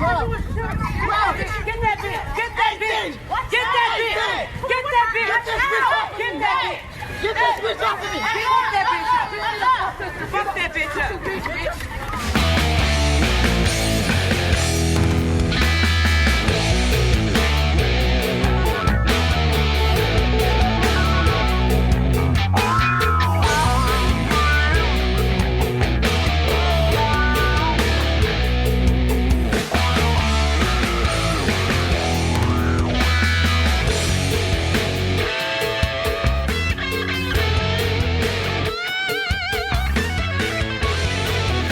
Get that bitch! Get that bitch! Get that bitch! Get that bitch! Get that bitch! Get this bitch off of me! Get that bitch! Fuck that bitch up!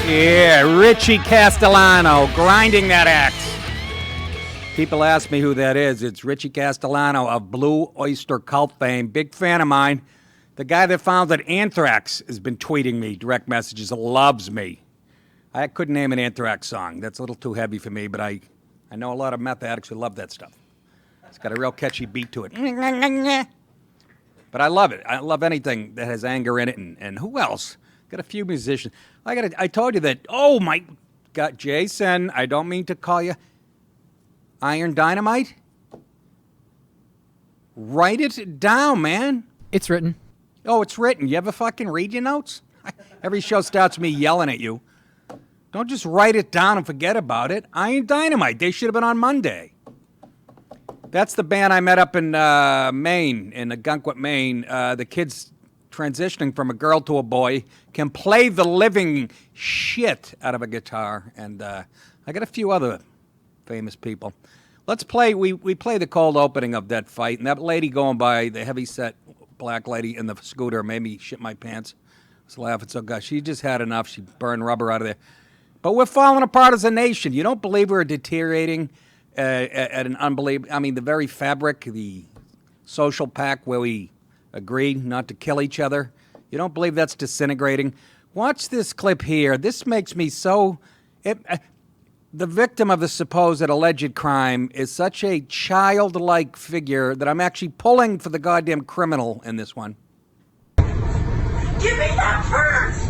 Yeah, Richie Castellano, grinding that axe. People ask me who that is. It's Richie Castellano of Blue Oyster Cult fame. Big fan of mine. The guy that founded Anthrax has been tweeting me direct messages, loves me. I couldn't name an Anthrax song. That's a little too heavy for me, but I know a lot of meth addicts who love that stuff. It's got a real catchy beat to it. But I love it. I love anything that has anger in it. And who else? Got a few musicians. I told you that. Oh my God, Jason! I don't mean to call you Iron Dynamite. Write it down, man. It's written. Oh, it's written. You ever fucking read your notes? Every show starts with me yelling at you. Don't just write it down and forget about it. Iron Dynamite. They should have been on Monday. That's the band I met up in Maine, in Ogunquit, Maine. The kids transitioning from a girl to a boy can play the living shit out of a guitar. And I got a few other famous people. Let's play. We play the cold opening of that fight. And that lady going by, the heavy-set black lady in the scooter, made me shit my pants. I was laughing so gosh. She just had enough. She burned rubber out of there. But we're falling apart as a nation. You don't believe we're deteriorating at an unbelievable... I mean, the very fabric, the social pact where we agree not to kill each other. You don't believe that's disintegrating? Watch this clip here. This makes me so... the victim of the supposed alleged crime is such a childlike figure that I'm actually pulling for the goddamn criminal in this one. Give me that purse!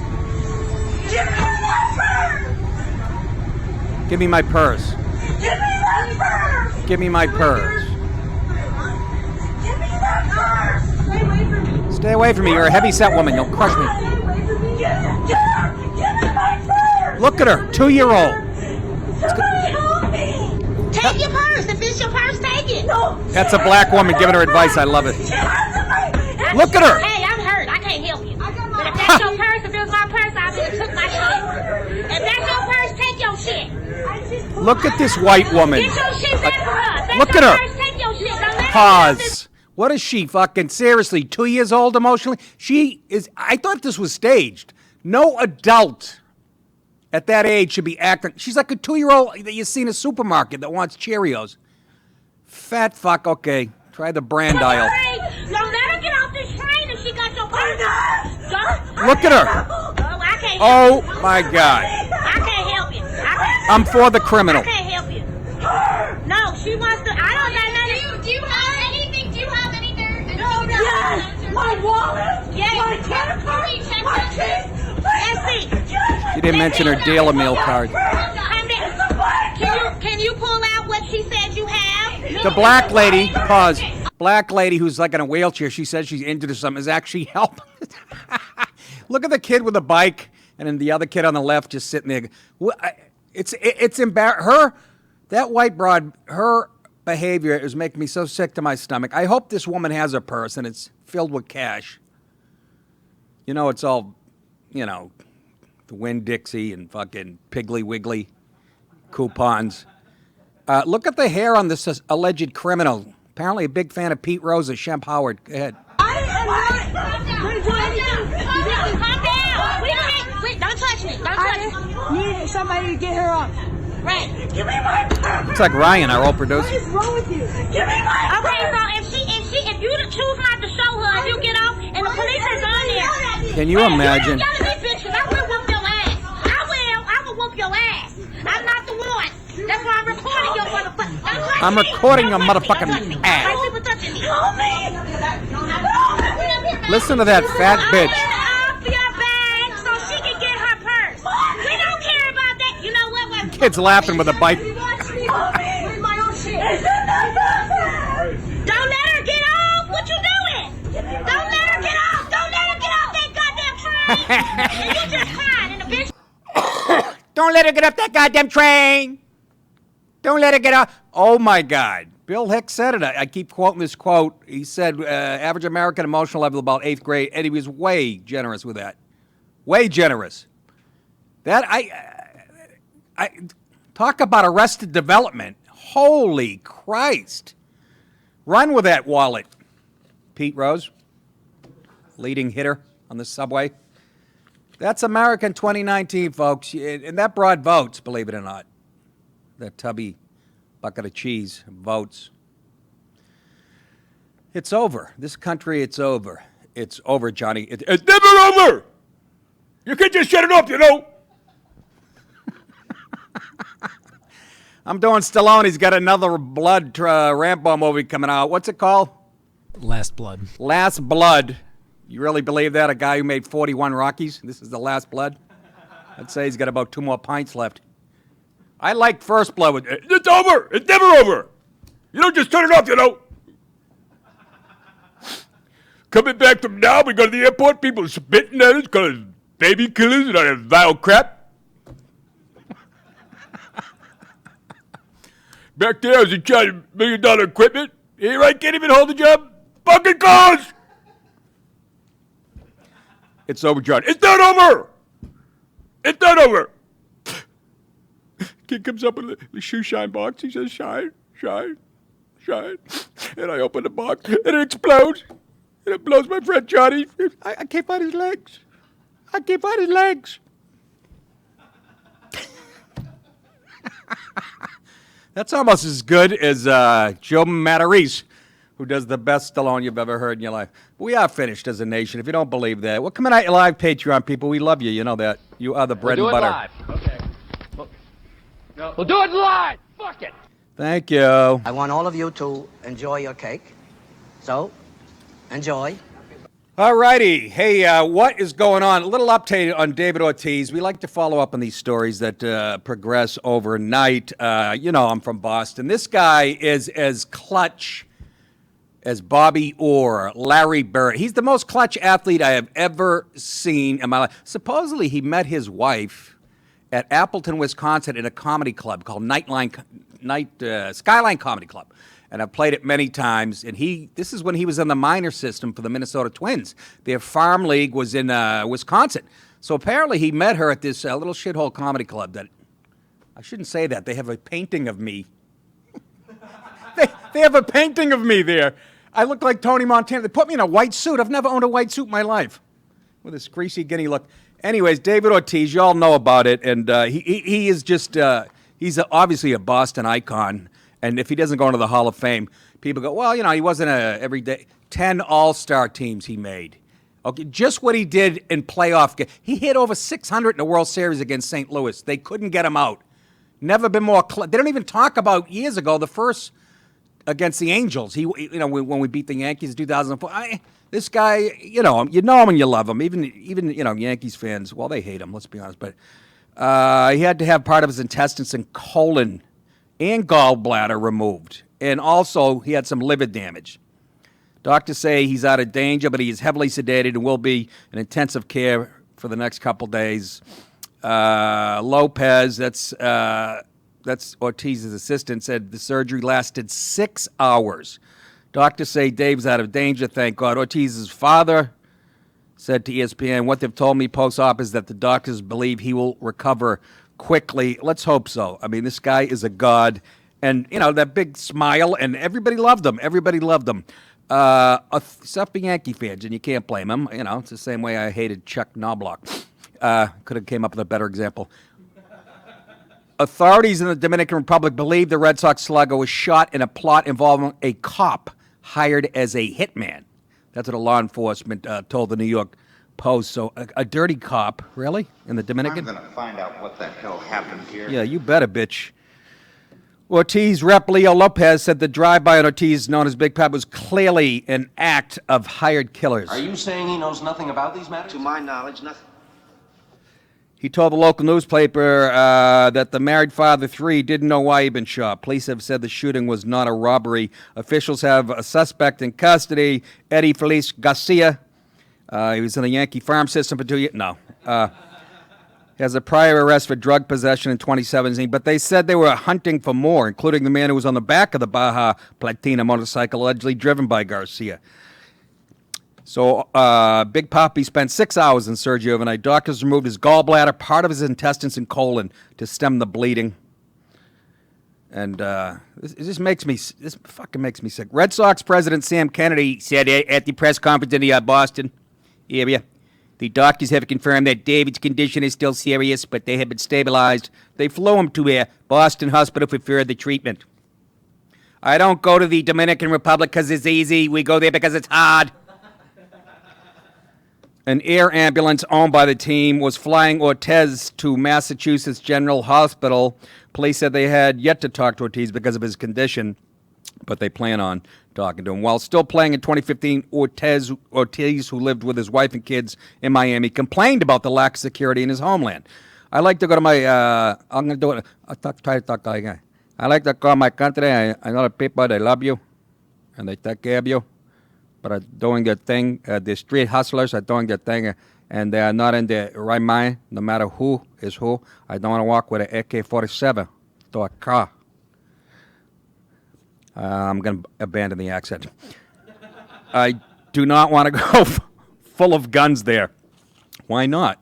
Give me that purse! Give me my purse. Give me that purse! Give me my purse. Give me that purse! Stay away from me! Stay away from me. You're a heavy-set woman. You'll crush me. Stay away from me! Give me my purse! Look at her, 2-year-old. Somebody help me! Take your purse. If it's your purse, take it. No. That's a black woman giving her advice. I love it. Look at her. Hey, I'm hurt. I can't help you. But if that's your purse, if it was my purse, I would have took my shit. If that's your purse, take your shit. Look at this white woman. Get your shit back from her. If that's Look your at her. purse, take your shit. Don't let her Pause. What is she fucking seriously 2 years old emotionally? She is. I thought this was staged. No adult at that age should be acting. She's like a 2-year-old that you see in a supermarket that wants Cheerios. Fat fuck. Okay, try the brand aisle. Don't let her get off this train if she got your purse. Look at her. I can't help Oh you. my God. I can't help you. I'm for the criminal. I can't help you. No, she wants to. I don't got nothing. Do you have anything? Do you have anything? No. Yes! My wallet! Yes. My credit card! My keys! Let's She didn't mention her dealer meal card. Can you pull out what she said you have? The black lady, pause. Black lady who's like in a wheelchair, she says she's injured or something, is actually helping. Look at the kid with the bike, and then the other kid on the left just sitting there. It's embarrassing. That white broad, her behavior is making me so sick to my stomach. I hope this woman has a purse and it's filled with cash. You know, it's all, the Winn-Dixie and fucking Piggly Wiggly coupons. Look at the hair on this alleged criminal. Apparently a big fan of Pete Rose and Shemp Howard. Go ahead. Calm down. Wait, don't touch me. Don't touch me. I need somebody to get her up. Right. Give me my purse! Looks like Ryan, our old producer. What is wrong with you? Give me my purse! Okay, so if you choose not to show her, if you get off and the police is on there. Can you imagine? You yell at me, bitch, 'cause I will whoop your ass. I will whoop your ass. I'm not the one. That's why I'm recording your motherfucker. I'm recording your motherfucking ass. Why people touching me? Help me! Listen to that fat bitch. Off your bag so she can get her purse. We don't care about that. You know what? Kid's laughing with a bike. And you just crying and the bitch. Don't let her get up that goddamn train. Don't let her get up. Oh, my God. Bill Hicks said it. I keep quoting this quote. He said, average American emotional level about 8th grade, and he was way generous with that. Way generous. That, I talk about arrested development. Holy Christ. Run with that wallet. Pete Rose, leading hitter on the subway. That's America in 2019, folks. And that brought votes, believe it or not. That tubby bucket of cheese votes. It's over. This country, it's over. It's over, Johnny. It's never over. You can't just shut it up, you know. I'm doing Stallone. He's got another Blood Rambo movie coming out. What's it called? Last Blood. Last Blood. You really believe that? A guy who made 41 Rockies? This is the Last Blood? I'd say he's got about 2 more pints left. I like First Blood. It's over. It's never over. You don't just turn it off, you know. Coming back from now, we go to the airport, people spitting at us because baby killers and all that vile crap. Back there, I was in charge of $1 million equipment. Here I can't even hold the job. Fucking cars! It's over, John. It's not over! It's not over! Kid comes up with the shoe shine box. He says, shine, shine, shine. And I open the box, and it explodes. And it blows my friend Johnny. I can't find his legs. I can't find his legs. That's almost as good as Joe Matarese, who does the best Stallone you've ever heard in your life. But we are finished as a nation. If you don't believe that, well, come in live, Patreon people. We love you. You know that. You are the bread and butter. We'll do it live. Okay. We'll do it live. Fuck it. Thank you. I want all of you to enjoy your cake. So, enjoy. All righty. Hey, what is going on? A little update on David Ortiz. We like to follow up on these stories that progress overnight. You know, I'm from Boston. This guy is as clutch as Bobby Orr, Larry Bird. He's the most clutch athlete I have ever seen in my life. Supposedly, he met his wife at Appleton, Wisconsin, in a comedy club called Skyline Comedy Club. And I've played it many times. And this is when he was in the minor system for the Minnesota Twins. Their farm league was in Wisconsin. So apparently he met her at this little shithole comedy club that, I shouldn't say that. They have a painting of me. They have a painting of me there. I look like Tony Montana. They put me in a white suit. I've never owned a white suit in my life. With this greasy guinea look. Anyways, David Ortiz, you all know about it. And he is just, he's obviously a Boston icon. And if he doesn't go into the Hall of Fame, people go, well, you know, he wasn't everyday. 10 all-star teams he made. Okay, just what he did in playoff games. He hit over 600 in the World Series against St. Louis. They couldn't get him out. Never been more. They don't even talk about years ago, the first against the Angels. When we beat the Yankees in 2004. This guy, you know him and you love him. Even Yankees fans, well, they hate him. Let's be honest. But he had to have part of his intestines and colon and gallbladder removed. And also, he had some liver damage. Doctors say he's out of danger, but he is heavily sedated and will be in intensive care for the next couple days. Lopez, that's Ortiz's assistant, said the surgery lasted 6 hours. Doctors say Dave's out of danger, thank God. Ortiz's father said to ESPN, what they've told me post-op is that the doctors believe he will recover quickly. Let's hope so. I mean, this guy is a god. And, you know, that big smile, and everybody loved him. Everybody loved him. Except for Yankee fans, and you can't blame him. You know, it's the same way I hated Chuck Knobloch. Could have came up with a better example. Authorities in the Dominican Republic believe the Red Sox slugger was shot in a plot involving a cop hired as a hitman. That's what a law enforcement told the New York Post. So a dirty cop, really, in the Dominican? I'm going to find out what the hell happened here. Yeah, you better, bitch. Ortiz rep Leo Lopez said the drive-by on Ortiz, known as Big Pop, was clearly an act of hired killers. Are you saying he knows nothing about these matters? To my knowledge, nothing. He told the local newspaper that the married father, 3, didn't know why he'd been shot. Police have said the shooting was not a robbery. Officials have a suspect in custody, Eddie Felice Garcia. He was in the Yankee farm system for 2 years. No. He has a prior arrest for drug possession in 2017, but they said they were hunting for more, including the man who was on the back of the Baja Platina motorcycle allegedly driven by Garcia. So Big Papi spent 6 hours in surgery overnight. Doctors removed his gallbladder, part of his intestines, and colon to stem the bleeding. And this fucking makes me sick. Red Sox president Sam Kennedy said at the press conference in the Boston area, the doctors have confirmed that David's condition is still serious, but they have been stabilized. They flew him to a Boston hospital for further treatment. I don't go to the Dominican Republic because it's easy. We go there because it's hard. An air ambulance owned by the team was flying Ortiz to Massachusetts General Hospital. Police said they had yet to talk to Ortiz because of his condition, but they plan on talking to him. While still playing in 2015, Ortiz, who lived with his wife and kids in Miami, complained about the lack of security in his homeland. I like to go to my, I'm going to do it. Try to talk like that. I like to call my country. I know the people, they love you, and they take care of you. But are doing their thing. The street hustlers are doing their thing, and they are not in their right mind, no matter who is who. I don't want to walk with an AK-47 to a car. I'm going to abandon the accent. I do not want to go full of guns there. Why not?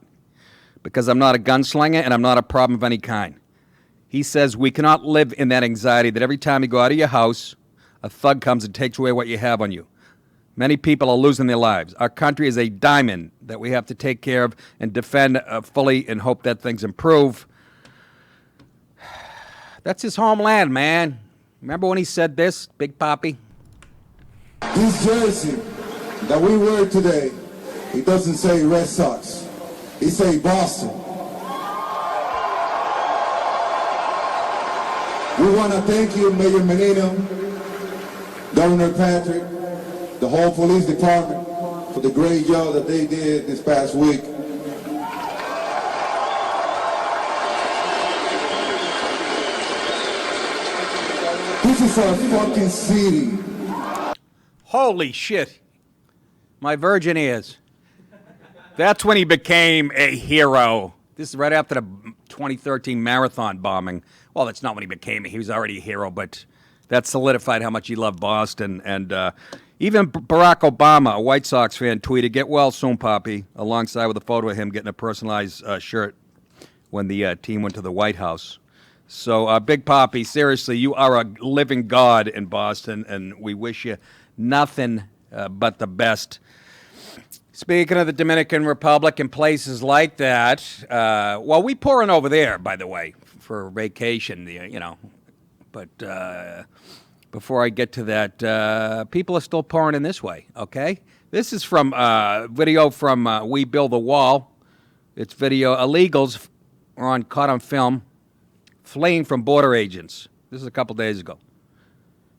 Because I'm not a gunslinger, and I'm not a problem of any kind. He says we cannot live in that anxiety that every time you go out of your house, a thug comes and takes away what you have on you. Many people are losing their lives. Our country is a diamond that we have to take care of and defend fully and hope that things improve. That's his homeland, man. Remember when he said this, Big Papi? This jersey that we wear today, it doesn't say Red Sox. It say Boston. We want to thank you, Mayor Menino, Governor Patrick, the whole police department for the great job that they did this past week. This is our fucking city. Holy shit. My virgin ears. That's when he became a hero. This is right after the 2013 marathon bombing. Well, that's not when he became he was already a hero, but that solidified how much he loved Boston. And even Barack Obama, a White Sox fan, tweeted, "Get well soon, Papi," alongside with a photo of him getting a personalized shirt when the team went to the White House. So, Big Papi, seriously, you are a living god in Boston, and we wish you nothing but the best. Speaking of the Dominican Republic and places like that, well, we pouring over there, by the way, for vacation, you know. But before I get to that, people are still pouring in this way, okay? This is from video from We Build the Wall. It's video. Illegals are caught on film fleeing from border agents. This is a couple days ago.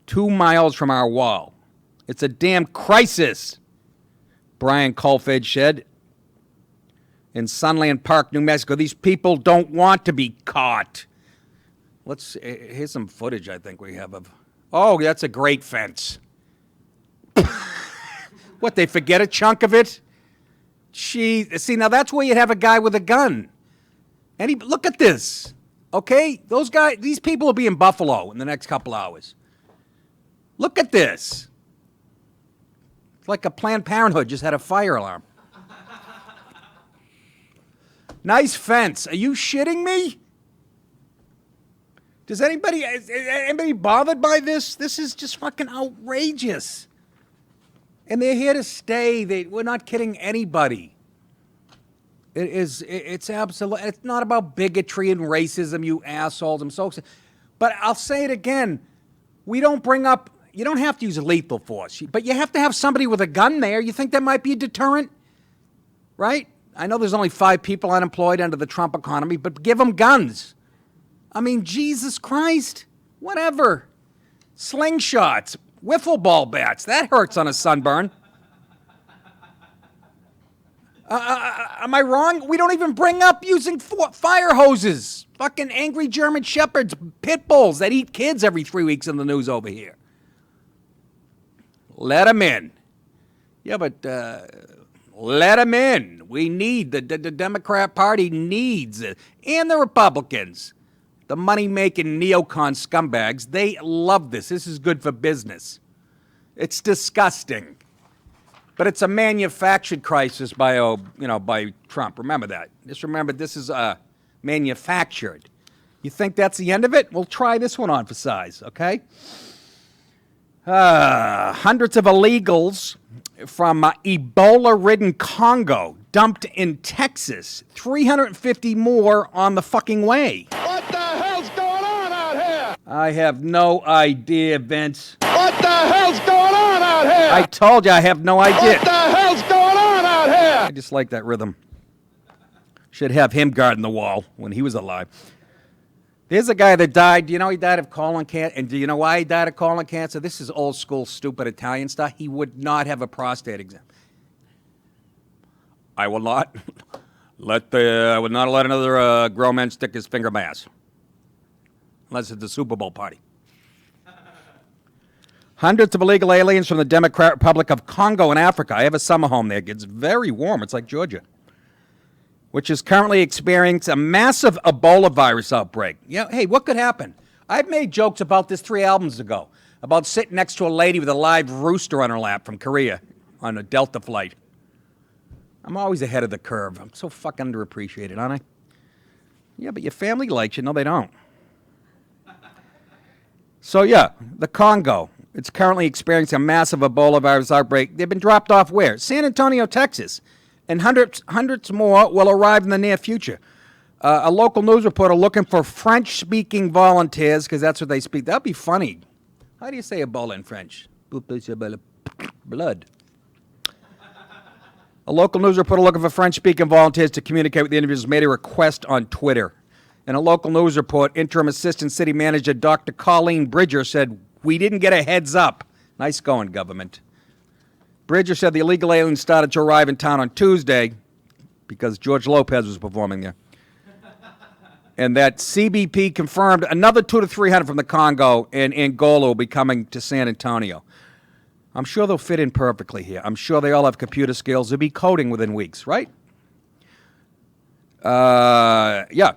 2 miles from our wall. It's a damn crisis, Brian Colfage said. In Sunland Park, New Mexico, these people don't want to be caught. Here's some footage I think we have of. Oh, that's a great fence. What, they forget a chunk of it? See, now that's where you'd have a guy with a gun. And look at this. Okay? These people will be in Buffalo in the next couple hours. Look at this. It's like a Planned Parenthood just had a fire alarm. Nice fence. Are you shitting me? Does anybody bothered by this? This is just fucking outrageous. And they're here to stay. We're not kidding anybody. It's absolute. It's not about bigotry and racism, you assholes. I'm so. But I'll say it again. We don't bring up. You don't have to use lethal force, but you have to have somebody with a gun there. You think that might be a deterrent, right? I know there's only 5 people unemployed under the Trump economy, but give them guns. I mean, Jesus Christ. Whatever. Slingshots, wiffle ball bats. That hurts on a sunburn. Am I wrong? We don't even bring up using fire hoses. Fucking angry German shepherds, pit bulls that eat kids every 3 weeks in the news over here. Let them in. Yeah, but Let them in. We need, the Democrat Party needs it. And the Republicans, the money-making neocon scumbags, they love this. This is good for business. It's disgusting. But it's a manufactured crisis by Trump. Remember that. Just remember, this is manufactured. You think that's the end of it? We'll try this one on for size, okay? Hundreds of illegals from Ebola-ridden Congo dumped in Texas. 350 more on the fucking way. What the hell's going on out here? I have no idea, Vince. What the hell's going on out here? I told you I have no idea. What the hell's going on out here? I just like that rhythm. Should have him guarding the wall when he was alive. There's a guy that died. Do you know he died of colon cancer? And do you know why he died of colon cancer? This is old school, stupid Italian stuff. He would not have a prostate exam. I will not let another grown man stick his finger in my ass. Unless it's the Super Bowl party. Hundreds of illegal aliens from the Democratic Republic of Congo in Africa. I have a summer home there. It gets very warm. It's like Georgia. Which is currently experiencing a massive Ebola virus outbreak. Yeah, hey, what could happen? I've made jokes about this 3 albums ago, about sitting next to a lady with a live rooster on her lap from Korea on a Delta flight. I'm always ahead of the curve. I'm so fucking underappreciated, aren't I? Yeah, but your family likes you. No, they don't. So, yeah, the Congo. It's currently experiencing a massive Ebola virus outbreak. They've been dropped off where? San Antonio, Texas. And hundreds more will arrive in the near future. A local news reporter looking for French-speaking volunteers, because that's what they speak. That'd be funny. How do you say Ebola in French? Blood. A local news reporter looking for French-speaking volunteers to communicate with the individuals made a request on Twitter. In a local news report, interim assistant city manager Dr. Colleen Bridger said, "We didn't get a heads up." Nice going, government. Bridger said the illegal aliens started to arrive in town on Tuesday because George Lopez was performing there. And that CBP confirmed another 200 to 300 from the Congo and Angola will be coming to San Antonio. I'm sure they'll fit in perfectly here. I'm sure they all have computer skills. They'll be coding within weeks, right? Yeah.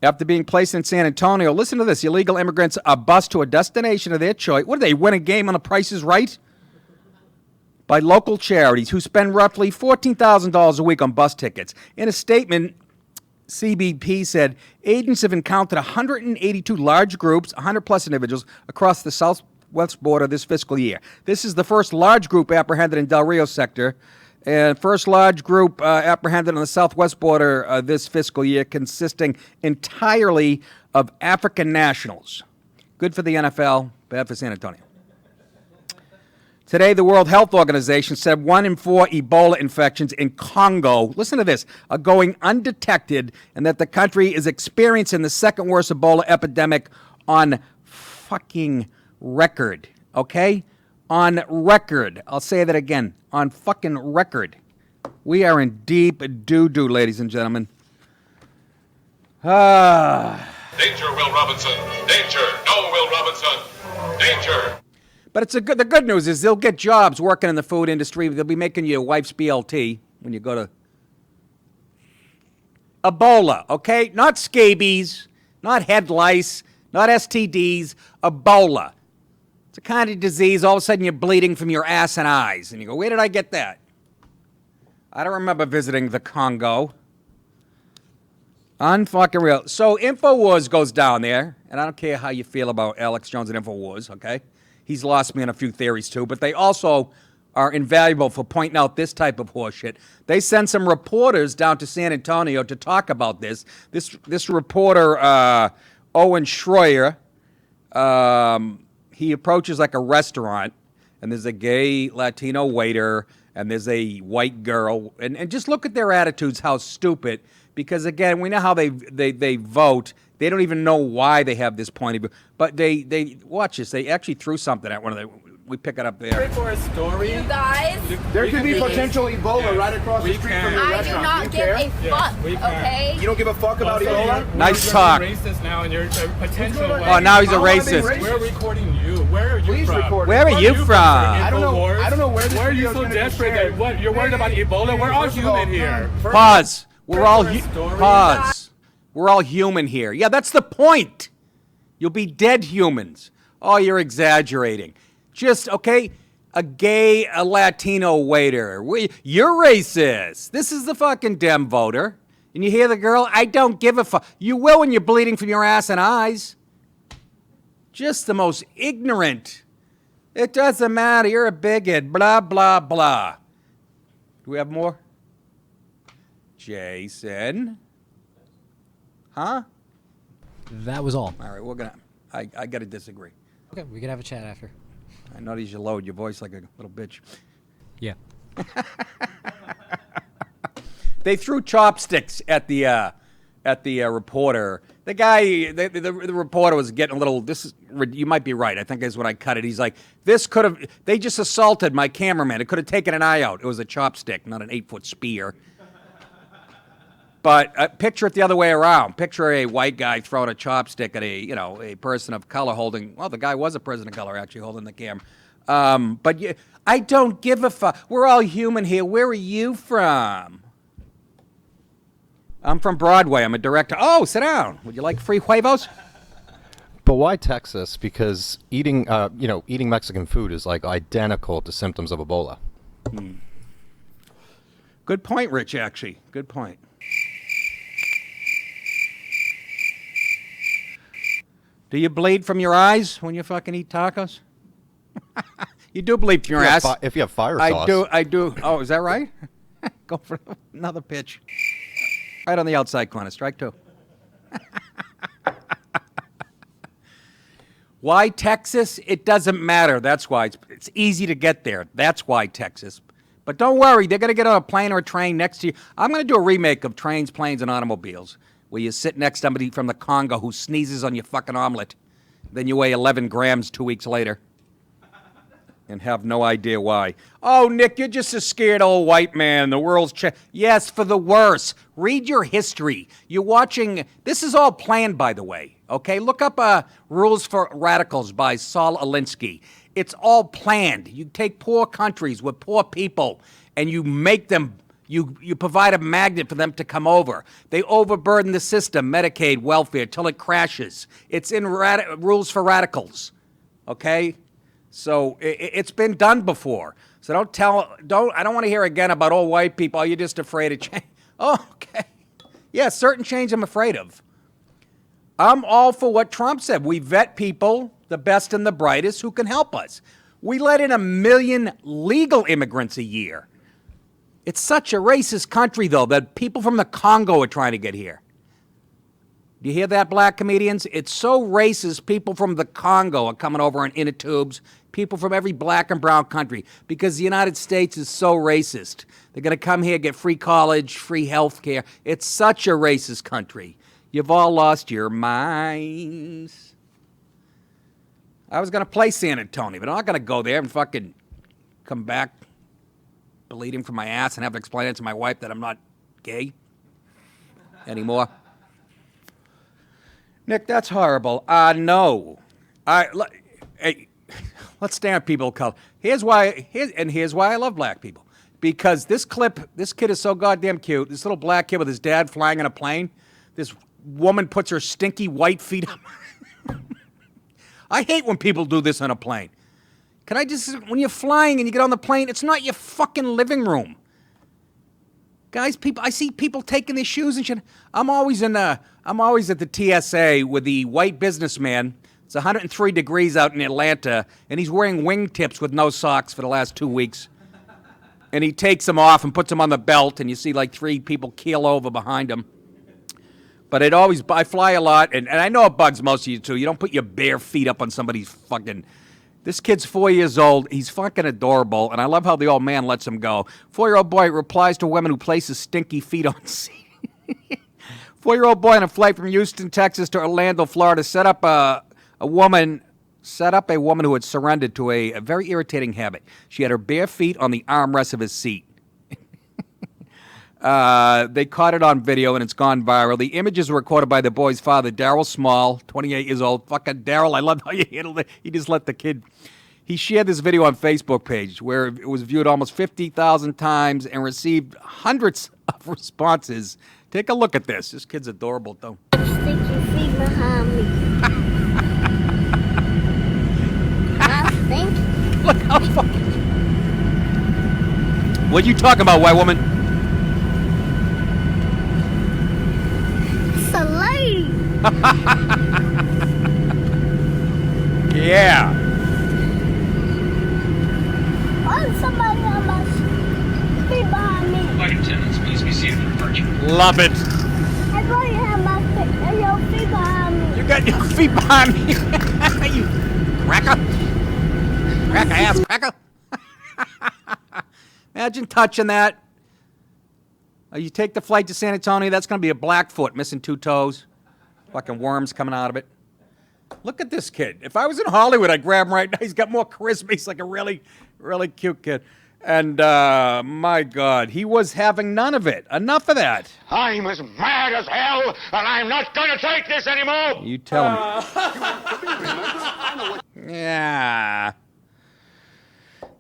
After being placed in San Antonio, listen to this. Illegal immigrants are bused to a destination of their choice. What do they win a game on The Price is Right? By local charities who spend roughly $14,000 a week on bus tickets. In a statement, CBP said agents have encountered 182 large groups, 100-plus individuals, across the southwest border this fiscal year. This is the first large group apprehended in Del Rio sector, and first large group apprehended on the southwest border this fiscal year, consisting entirely of African nationals. Good for the NFL, bad for San Antonio. Today, the World Health Organization said 1 in 4 Ebola infections in Congo, listen to this, are going undetected, and that the country is experiencing the second worst Ebola epidemic on fucking record, okay? On record. I'll say that again. On fucking record. We are in deep doo-doo, ladies and gentlemen. Danger, Will Robinson. Danger. No, Will Robinson. Danger. But the good news is they'll get jobs working in the food industry. They'll be making your wife's BLT when you go to Ebola, okay? Not scabies, not head lice, not STDs, Ebola. It's a kind of disease, all of a sudden you're bleeding from your ass and eyes. And you go, where did I get that? I don't remember visiting the Congo. Unfucking real. So InfoWars goes down there, and I don't care how you feel about Alex Jones and InfoWars, okay? He's lost me on a few theories, too. But they also are invaluable for pointing out this type of horseshit. They send some reporters down to San Antonio to talk about this. This reporter, Owen Schroyer, he approaches like a restaurant, and there's a gay Latino waiter, and there's a white girl. And just look at their attitudes, how stupid. Because, again, we know how they vote. They don't even know why they have this point of view. But they watch this. They actually threw something at one of the. We pick it up there. Wait for a story. You guys. There could be potential Ebola right across the street from your restaurant. I do not give a fuck, okay? You don't give a fuck about Ebola? Nice talk. You're racist now, and you're a potential. Oh, now he's a racist. We're recording you. Where are you Please from? record it. Where are you from? I don't know where this Why are you video's so gonna be desperate? shared. What? You're worried about Ebola? We're all First of all, human here. Pause. We're all story. pause. We're all human here. Yeah, that's the point. You'll be dead humans. Oh, you're exaggerating. Just okay. A Latino waiter. You're racist. This is the fucking Dem voter. And you hear the girl, I don't give a fuck. You will when you're bleeding from your ass and eyes. Just the most ignorant. It doesn't matter. You're a bigot. Blah, blah, blah. Do we have more? Jason? Huh? That was all. All right, I got to disagree. Okay, we can have a chat after. I notice you lowered your voice like a little bitch. Yeah. They threw chopsticks at the reporter. The guy, the reporter was getting a little. You might be right. I think is when I cut it. He's like, this could have. They just assaulted my cameraman. It could have taken an eye out. It was a chopstick, not an 8-foot spear. But picture it the other way around. Picture a white guy throwing a chopstick at a person of color holding. Well, the guy was a person of color actually holding the camera. I don't give a fuck. We're all human here. Where are you from? I'm from Broadway. I'm a director. Oh, sit down. Would you like free huevos? But why Texas? Because eating Mexican food is like identical to symptoms of Ebola. Good point, Rich. Actually, good point. Do you bleed from your eyes when you fucking eat tacos? You do bleed from your ass. If you have fire sauce. I do. Oh, is that right? Go for another pitch. Right on the outside corner. Strike two. Why Texas? It doesn't matter. That's why. It's easy to get there. That's why Texas. But don't worry. They're going to get on a plane or a train next to you. I'm going to do a remake of Trains, Planes, and Automobiles, where you sit next to somebody from the Congo who sneezes on your fucking omelet. Then you weigh 11 grams 2 weeks later and have no idea why. Oh, Nick, you're just a scared old white man. The world's yes, for the worse. Read your history. You're watching. This is all planned, by the way. Okay, look up Rules for Radicals by Saul Alinsky. It's all planned. You take poor countries with poor people and you make them. You provide a magnet for them to come over. They overburden the system, Medicaid, welfare, till it crashes. It's in Rules for Radicals, okay? So it's been done before. So I don't want to hear again about old white people. Oh, you're just afraid of change. Oh, okay. Yeah, certain change I'm afraid of. I'm all for what Trump said. We vet people, the best and the brightest, who can help us. We let in 1 million legal immigrants a year. It's such a racist country, though, that people from the Congo are trying to get here. Do you hear that, black comedians? It's so racist, people from the Congo are coming over in inner tubes, people from every black and brown country, because the United States is so racist. They're going to come here, get free college, free health care. It's such a racist country. You've all lost your minds. I was going to play San Antonio, but I'm not going to go there and fucking come back bleeding from my ass and have to explain it to my wife that I'm not gay anymore. Nick, that's horrible. No. Hey, let's stand people of color. Here's why I love black people. Because this kid is so goddamn cute. This little black kid with his dad flying in a plane. This woman puts her stinky white feet up. I hate when people do this on a plane. When you're flying and you get on the plane, it's not your fucking living room. Guys, I see people taking their shoes and shit. I'm always at the TSA with the white businessman. It's 103 degrees out in Atlanta, and he's wearing wingtips with no socks for the last 2 weeks. And he takes them off and puts them on the belt, and you see like 3 people keel over behind him. But I fly a lot, and I know it bugs most of you too. You don't put your bare feet up on somebody's fucking. This kid's 4 years old. He's fucking adorable, and I love how the old man lets him go. 4-year-old boy replies to a woman who places stinky feet on seat. 4-year-old boy on a flight from Houston, Texas to Orlando, Florida, set up a woman who had surrendered to a very irritating habit. She had her bare feet on the armrest of his seat. They caught it on video, and it's gone viral. The images were recorded by the boy's father, Daryl Small, 28 years old. Fucking Daryl, I love how you handled it. He just let the kid... He shared this video on Facebook page where it was viewed almost 50,000 times and received hundreds of responses. Take a look at this. This kid's adorable, though. Stick your feet behind me. I think. Look how fucking... What you talking about, white woman? It's a lady. Yeah. Why is somebody on my feet behind me? Flight attendants, please be seated for departure. Love it. I thought you had your feet behind me. You got your feet behind me. You cracker. Cracker ass cracker. Imagine touching that. You take the flight to San Antonio, that's going to be a Blackfoot missing 2 toes. Fucking worms coming out of it. Look at this kid. If I was in Hollywood, I'd grab him right now. He's got more charisma. He's like a really, really cute kid. And, my God, he was having none of it. Enough of that. I'm as mad as hell, and I'm not going to take this anymore. You tell him. Yeah.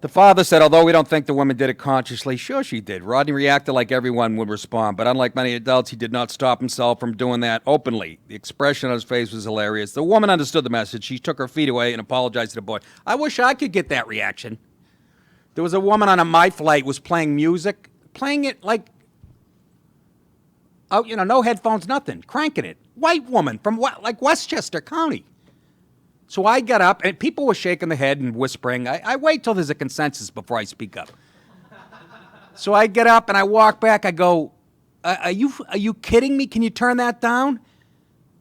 The father said, although we don't think the woman did it consciously, sure she did. Rodney reacted like everyone would respond, but unlike many adults, he did not stop himself from doing that openly. The expression on his face was hilarious. The woman understood the message. She took her feet away and apologized to the boy. I wish I could get that reaction. There was a woman on my flight was playing music, playing it like, oh, no headphones, nothing, cranking it. White woman from like Westchester County. So I got up, and people were shaking their head and whispering. I wait till there's a consensus before I speak up. So I get up, and I walk back. I go, are you kidding me? Can you turn that down?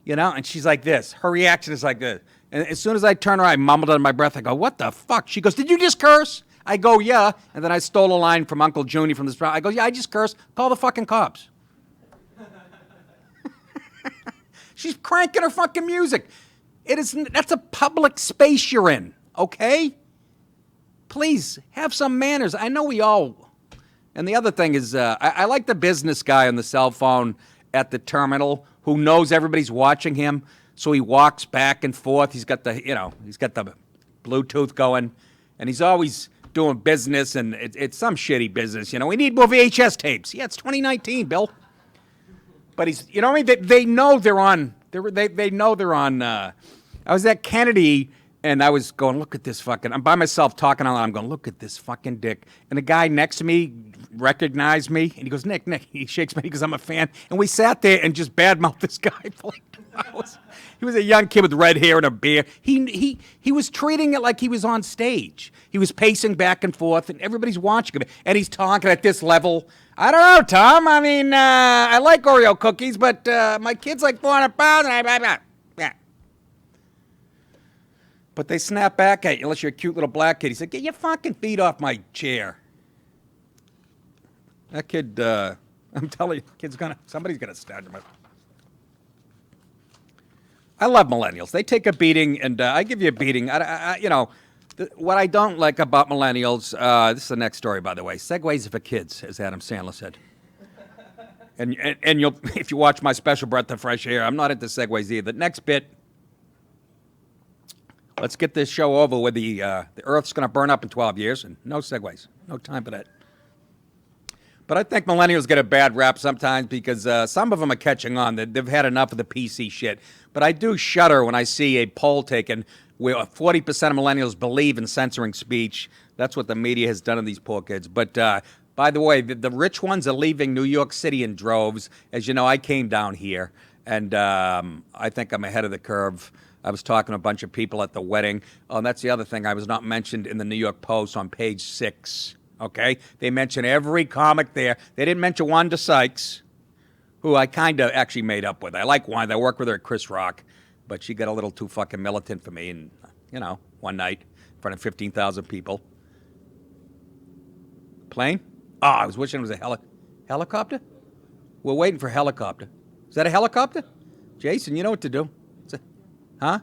And she's like this. Her reaction is like this. And as soon as I turn her, I mumbled under my breath. I go, what the fuck? She goes, did you just curse? I go, yeah. And then I stole a line from Uncle Junie from this. I go, yeah, I just cursed. Call the fucking cops. She's cranking her fucking music. That's a public space you're in, okay? Please, have some manners. I know we all... And the other thing is, I like the business guy on the cell phone at the terminal who knows everybody's watching him, so he walks back and forth. He's got the Bluetooth going, and he's always doing business, and it's some shitty business. We need more VHS tapes. Yeah, it's 2019, Bill. But he's, they know they're on... They know they're on. I was at Kennedy, and I was going, look at this fucking. I'm by myself talking on. I'm going, look at this fucking dick. And the guy next to me recognized me, and he goes, Nick. He shakes me because I'm a fan. And we sat there and just badmouthed this guy for like 2 hours. He was a young kid with red hair and a beard. He was treating it like he was on stage. He was pacing back and forth, and everybody's watching him. And he's talking at this level. I don't know, Tom. I mean, I like Oreo cookies, but my kid's like 400 pounds, and yeah. But they snap back at you unless you're a cute little black kid. He said, get your fucking feet off my chair. That kid, I'm telling you, somebody's going to stab him. I love millennials. They take a beating, and I give you a beating. What I don't like about millennials, this is the next story, by the way. Segways are for kids, as Adam Sandler said. And you'll, if you watch my special Breath of Fresh Air, I'm not into segways either. Next bit, let's get this show over with. The Earth's going to burn up in 12 years, and no segways. No time for that. But I think millennials get a bad rap sometimes because some of them are catching on. They've had enough of the PC shit. But I do shudder when I see a poll taken where 40% of millennials believe in censoring speech. That's what the media has done to these poor kids. But by the way, the rich ones are leaving New York City in droves. As you know, I came down here, and I think I'm ahead of the curve. I was talking to a bunch of people at the wedding. Oh, and that's the other thing. I was not mentioned in the New York Post on page 6. Okay? They mention every comic there. They didn't mention Wanda Sykes, who I kind of actually made up with. I like Wanda. I worked with her at Chris Rock, but she got a little too fucking militant for me. And, one night in front of 15,000 people. Plane? Oh, I was wishing it was a helicopter? We're waiting for a helicopter. Is that a helicopter? Jason, you know what to do. Huh?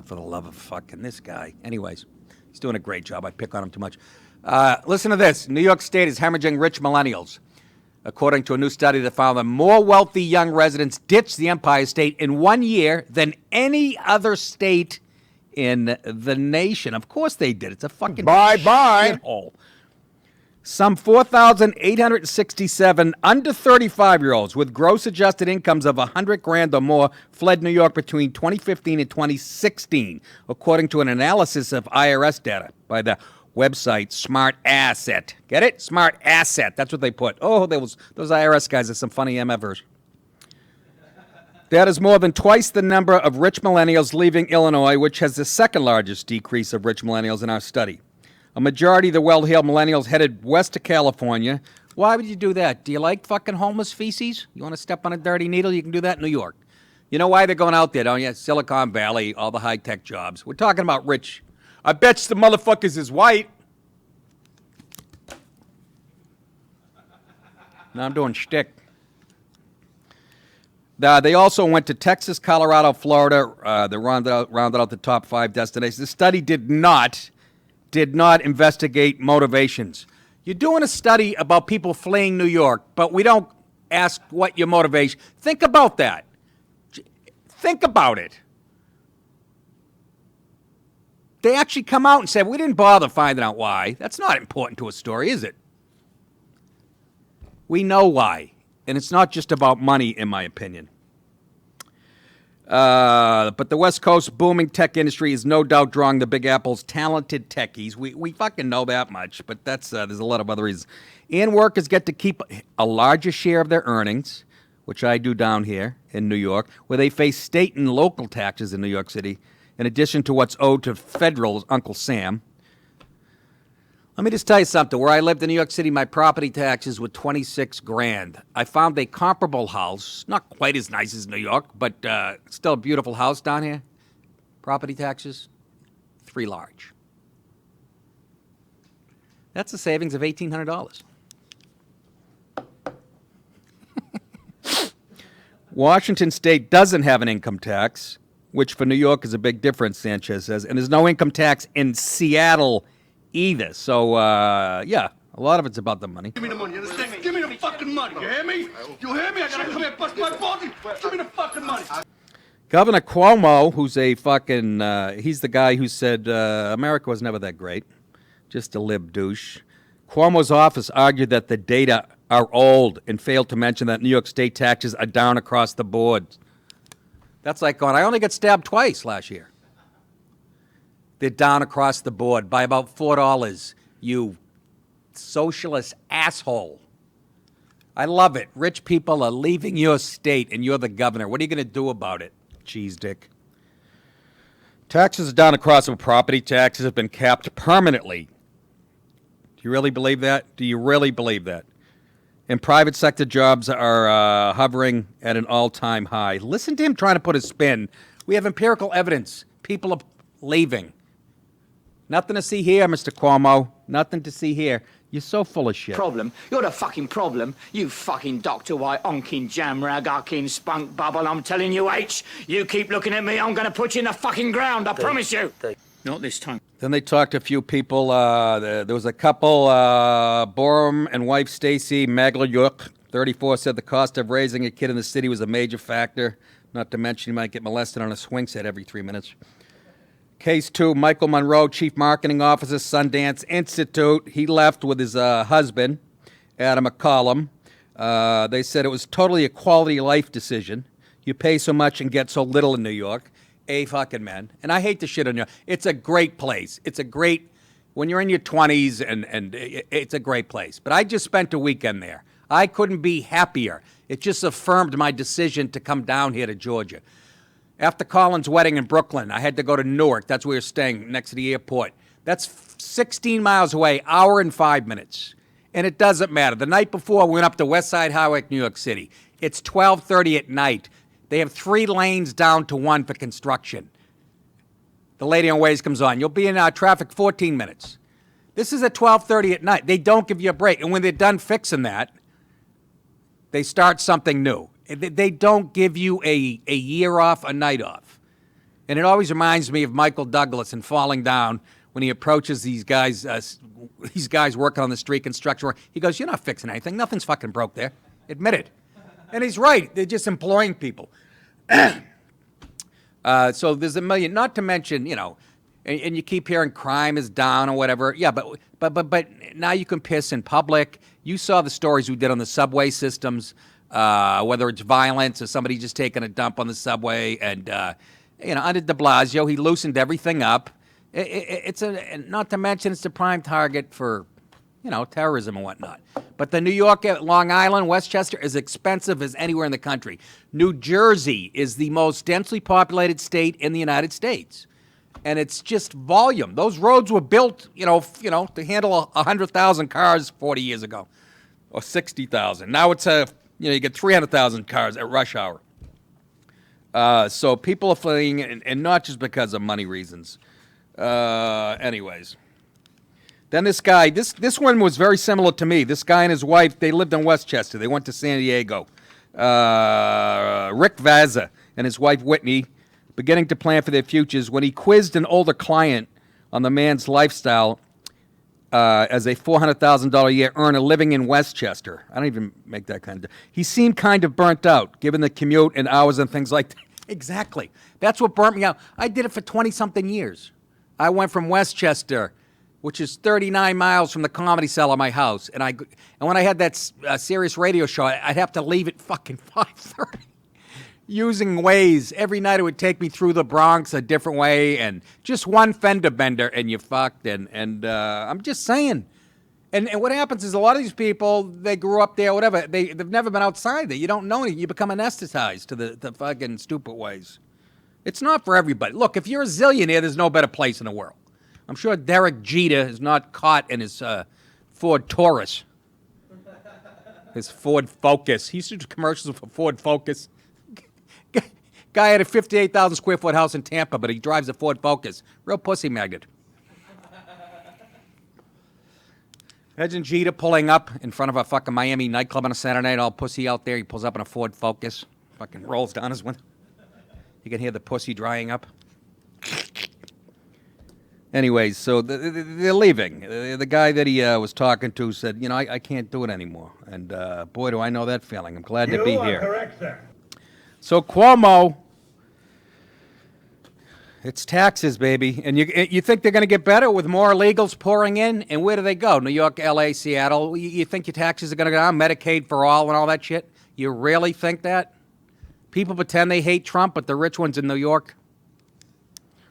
For the love of fucking this guy. Anyways, he's doing a great job. I pick on him too much. Listen to this. New York State is hemorrhaging rich millennials. according to a new study that found that more wealthy young residents ditched the Empire State in 1 year than any other state in the nation. Of course they did. It's a fucking shithole. Some 4,867 under 35-year-olds with gross adjusted incomes of $100,000 or more fled New York between 2015 and 2016, according to an analysis of IRS data by the website Smart Asset. Get it? Smart Asset. That's what they put. Oh, those IRS guys are some funny MFers. That is more than twice the number of rich millennials leaving Illinois, which has the second largest decrease of rich millennials in our study. A majority of the well-heeled millennials headed west to California. Why would you do that? Do you like fucking homeless feces? You want to step on a dirty needle? You can do that in New York. You know why they're going out there, don't you? Silicon Valley, all the high-tech jobs. We're talking about rich. I bet the motherfuckers is white. Now I'm doing shtick. They also went to Texas, Colorado, Florida. They rounded out the top 5 destinations. The study did not investigate motivations. You're doing a study about people fleeing New York, but we don't ask what your motivation. Think about that. Think about it. They actually come out and say, we didn't bother finding out why. That's not important to a story, is it? We know why. And it's not just about money, in my opinion. But the West Coast booming tech industry is no doubt drawing the Big Apple's talented techies. We fucking know that much, but there's a lot of other reasons. And workers get to keep a larger share of their earnings, which I do down here in New York, where they face state and local taxes in New York City, in addition to what's owed to federal Uncle Sam. Let me just tell you something. Where I lived in New York City, my property taxes were $26,000. I found a comparable house, not quite as nice as New York, but still a beautiful house down here. Property taxes, $3 large. That's a savings of $1,800. Washington State doesn't have an income tax, which for New York is a big difference, Sanchez says, and there's no income tax in Seattle either. So, yeah, a lot of it's about the money. Give me the money, you understand? Give me the fucking money, you hear me? You hear me? I gotta come here and bust my balls. Give me the fucking money. Governor Cuomo, who's a fucking, he's the guy who said America was never that great, just a lib douche. Cuomo's office argued that the data are old and failed to mention that New York State taxes are down across the board. That's like going, I only got stabbed twice last year. They're down across the board by about $4, you socialist asshole. I love it. Rich people are leaving your state and you're the governor. What are you going to do about it, cheese dick? Taxes are down across the board. Property taxes have been capped permanently. Do you really believe that? Do you really believe that? And private sector jobs are hovering at an all-time high. Listen to him trying to put a spin. We have empirical evidence. People are leaving. Nothing to see here, Mr. Cuomo. Nothing to see here. You're so full of shit. Problem. You're the fucking problem. You fucking Dr. White, onking jamrag, ucking spunk bubble. I'm telling you, H, you keep looking at me, I'm going to put you in the fucking ground. I promise you. Not this time. Then they talked to a few people. There was a couple, Borum and wife Stacy Maglayuk, 34, said the cost of raising a kid in the city was a major factor. Not to mention he might get molested on a swing set every 3 minutes. Case 2, Michael Monroe, Chief Marketing Officer, Sundance Institute. He left with his husband, Adam McCollum. They said it was totally a quality of life decision. You pay so much and get so little in New York. A fucking man. And I hate to shit on you. It's a great place. It's a great, when you're in your 20s, and it's a great place. But I just spent a weekend there. I couldn't be happier. It just affirmed my decision to come down here to Georgia. After Colin's wedding in Brooklyn, I had to go to Newark. That's where we were staying, next to the airport. That's 16 miles away, hour and 5 minutes. And it doesn't matter. The night before, we went up to West Side Highway, New York City. It's 12:30 at night. They have 3 lanes down to 1 for construction. The lady on Waze comes on. You'll be in traffic 14 minutes. This is at 12:30 at night. They don't give you a break. And when they're done fixing that, they start something new. They don't give you a year off, a night off. And it always reminds me of Michael Douglas in Falling Down when he approaches these guys working on the street construction work. He goes, "You're not fixing anything. Nothing's fucking broke there. Admit it." And he's right. They're just employing people. So there's a million. Not to mention, and you keep hearing crime is down or whatever. Yeah, but now you can piss in public. You saw the stories we did on the subway systems, whether it's violence or somebody just taking a dump on the subway, and under De Blasio, he loosened everything up. Not to mention it's a prime target for, terrorism and whatnot. But the New York, Long Island, Westchester is expensive as anywhere in the country. New Jersey is the most densely populated state in the United States. And it's just volume. Those roads were built, to handle 100,000 cars 40 years ago, or 60,000. Now it's you get 300,000 cars at rush hour. So people are fleeing, and not just because of money reasons. Anyways. Then this guy, this one was very similar to me. This guy and his wife, they lived in Westchester. They went to San Diego. Rick Vaza and his wife Whitney, beginning to plan for their futures when he quizzed an older client on the man's lifestyle as a $400,000 a year earner living in Westchester. I don't even make that kind of... He seemed kind of burnt out, given the commute and hours and things like that. Exactly. That's what burnt me out. I did it for 20-something years. I went from Westchester, which is 39 miles from the Comedy Cellar, my house, and when I had that Sirius radio show, I'd have to leave at fucking 5:30. Using Waze, every night it would take me through the Bronx a different way, and just one fender bender, and you fucked. And I'm just saying. And what happens is a lot of these people, they grew up there, whatever. They've never been outside there. You don't know anything. You become anesthetized to the fucking stupid ways. It's not for everybody. Look, if you're a zillionaire, there's no better place in the world. I'm sure Derek Jeter is not caught in his Ford Taurus, his Ford Focus. He used to do commercials for Ford Focus. Guy had a 58,000 square foot house in Tampa, but he drives a Ford Focus. Real pussy magnet. Imagine Jeter pulling up in front of a fucking Miami nightclub on a Saturday night, all pussy out there. He pulls up in a Ford Focus, fucking rolls down his window. You can hear the pussy drying up. Anyways, so they're leaving. The guy that he was talking to said, I can't do it anymore. And boy, do I know that feeling. I'm glad to be here. Correct, sir. So Cuomo, it's taxes, baby. And you think they're going to get better with more illegals pouring in? And where do they go? New York, L.A., Seattle? You think your taxes are going to go down? Medicaid for all and all that shit? You really think that? People pretend they hate Trump, but the rich ones in New York?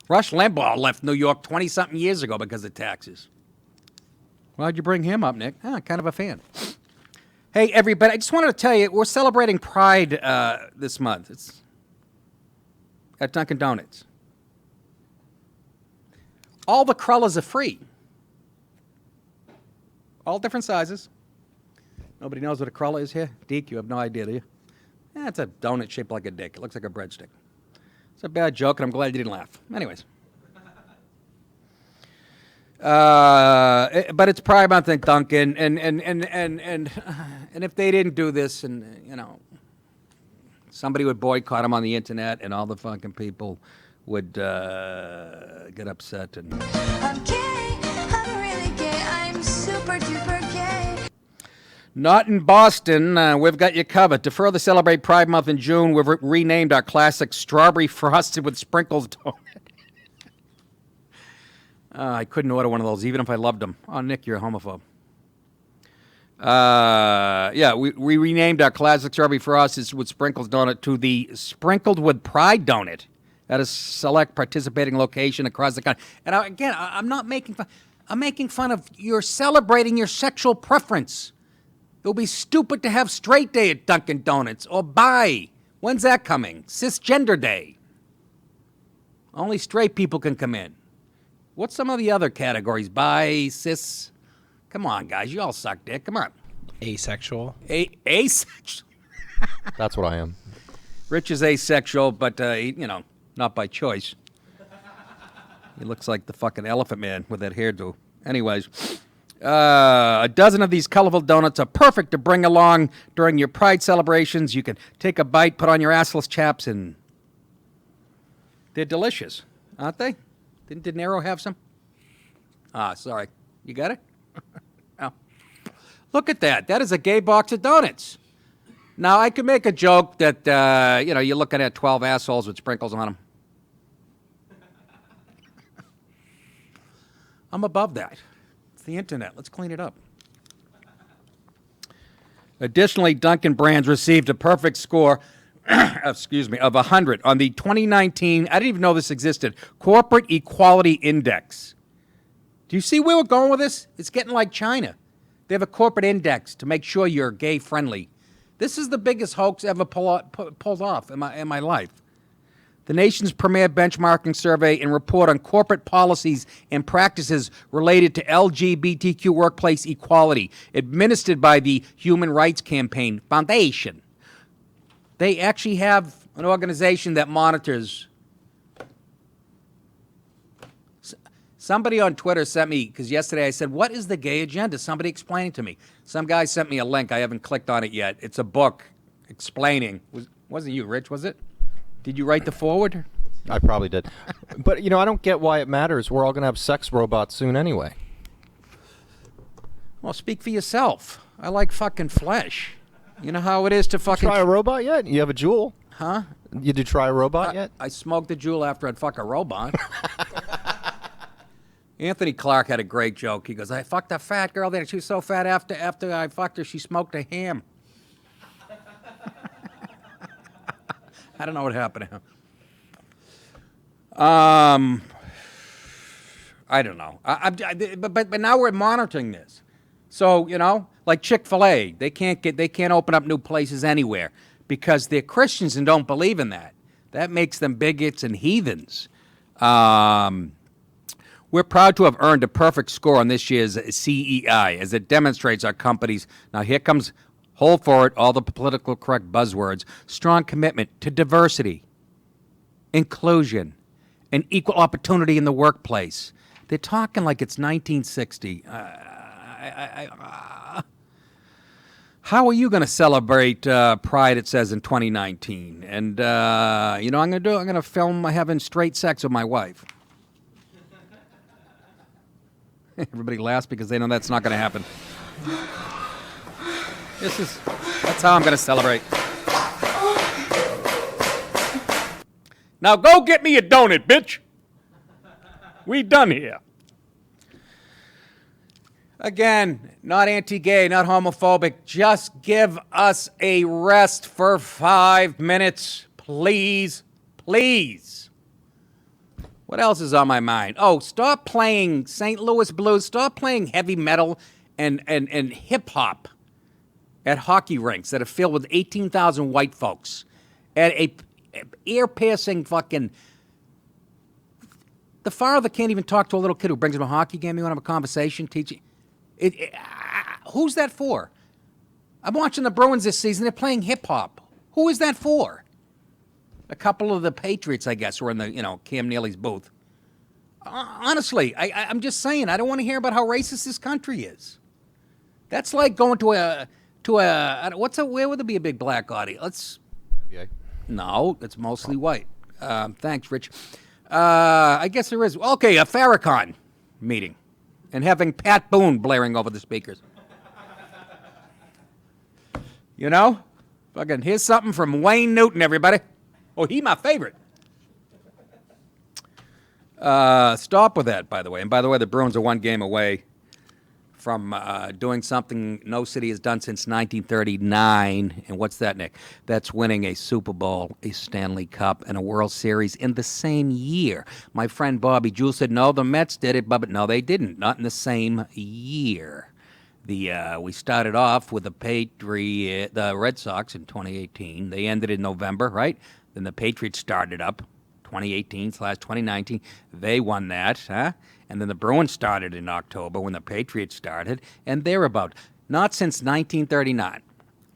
Rush Limbaugh left New York 20-something years ago because of taxes. Why'd you bring him up, Nick? Kind of a fan. Hey, everybody, I just wanted to tell you, we're celebrating Pride this month. It's at Dunkin' Donuts. All the crullers are free. All different sizes. Nobody knows what a cruller is here? Deke, you have no idea, do you? It's a donut shaped like a dick. It looks like a breadstick. It's a bad joke, and I'm glad you didn't laugh. Anyways. But it's Pride Month at Dunkin', and if they didn't do this, and somebody would boycott them on the internet, and all the fucking people would get upset. And I'm gay, I'm really gay, I'm super duper gay. Not in Boston. We've got you covered. To further celebrate Pride Month in June, we've renamed our classic strawberry frosted with sprinkles donut. I couldn't order one of those, even if I loved them. Oh, Nick, you're a homophobe. We renamed our classic strawberry frosted with sprinkles donut to the sprinkled with pride donut at a select participating location across the country. And I'm not making fun. I'm making fun of you're celebrating your sexual preference. It would be stupid to have straight day at Dunkin' Donuts or bi. When's that coming? Cisgender day. Only straight people can come in. What's some of the other categories? Bi, cis? Come on, guys. You all suck dick. Come on. Asexual. Asexual. That's what I am. Rich is asexual, but, not by choice. He looks like the fucking Elephant Man with that hairdo. Anyways, a dozen of these colorful donuts are perfect to bring along during your Pride celebrations. You can take a bite, put on your assless chaps, and they're delicious, aren't they? Didn't De Niro have some? Sorry. You got it? Oh. Look at that. That is a gay box of donuts. Now, I could make a joke that, you're looking at 12 assholes with sprinkles on them. I'm above that. It's the internet. Let's clean it up. Additionally, Dunkin' Brands received a perfect score, of 100 on the 2019, I didn't even know this existed, Corporate Equality Index. Do you see where we're going with this? It's getting like China. They have a corporate index to make sure you're gay-friendly. This is the biggest hoax ever pulled off in my life. The nation's premier benchmarking survey and report on corporate policies and practices related to LGBTQ workplace equality, administered by the Human Rights Campaign Foundation. They actually have an organization that monitors. Somebody on Twitter sent me, because yesterday I said, what is the gay agenda? Somebody explain it to me. Some guy sent me a link. I haven't clicked on it yet. It's a book explaining. Wasn't you, Rich, was it? Did you write the foreword? I probably did. But, I don't get why it matters. We're all going to have sex robots soon anyway. Well, speak for yourself. I like fucking flesh. You know how it is to fucking... Try a robot yet? You have a Juul. Huh? You did try a robot yet? I smoked a Juul after I'd fuck a robot. Anthony Clark had a great joke. He goes, I fucked a fat girl there. She was so fat after I fucked her, she smoked a ham. I don't know what happened to him. I don't know. But now we're monitoring this. So, like Chick-fil-A, they can't open up new places anywhere because they're Christians and don't believe in that. That makes them bigots and heathens. We're proud to have earned a perfect score on this year's CEI as it demonstrates our company's, now here comes, hold for it, all the political correct buzzwords, strong commitment to diversity, inclusion, and equal opportunity in the workplace. They're talking like it's 1960. How are you going to celebrate Pride, it says, in 2019? And, I'm going to film having straight sex with my wife. Everybody laughs because they know that's not going to happen. That's how I'm going to celebrate. Now go get me a donut, bitch. We done here. Again, not anti-gay, not homophobic. Just give us a rest for 5 minutes, please. Please. What else is on my mind? Oh, stop playing St. Louis blues. Stop playing heavy metal and hip-hop at hockey rinks that are filled with 18,000 white folks. At a ear-piercing fucking... The father can't even talk to a little kid who brings him a hockey game. You want to have a conversation, teaching... Who's that for? I'm watching the Bruins this season. They're playing hip-hop. Who is that for? A couple of the Patriots, I guess, were in the, Cam Neely's booth. Honestly, I'm just saying, I don't want to hear about how racist this country is. That's like going where would there be a big black audience? No, it's mostly white. Thanks, Rich. I guess there is. Okay, a Farrakhan meeting. And having Pat Boone blaring over the speakers. Fucking here's something from Wayne Newton, everybody. Oh, he my favorite. Stop with that, by the way. And by the way, the Bruins are one game away from doing something no city has done since 1939. And what's that, Nick? That's winning a Super Bowl, a Stanley Cup, and a World Series in the same year. My friend Bobby Jewell said, no, the Mets did it, but no, they didn't. Not in the same year. We started off with the Red Sox in 2018. They ended in November, right? Then the Patriots started up 2018/2019. They won that, huh? And then the Bruins started in October when the Patriots started, and they're about not since 1939.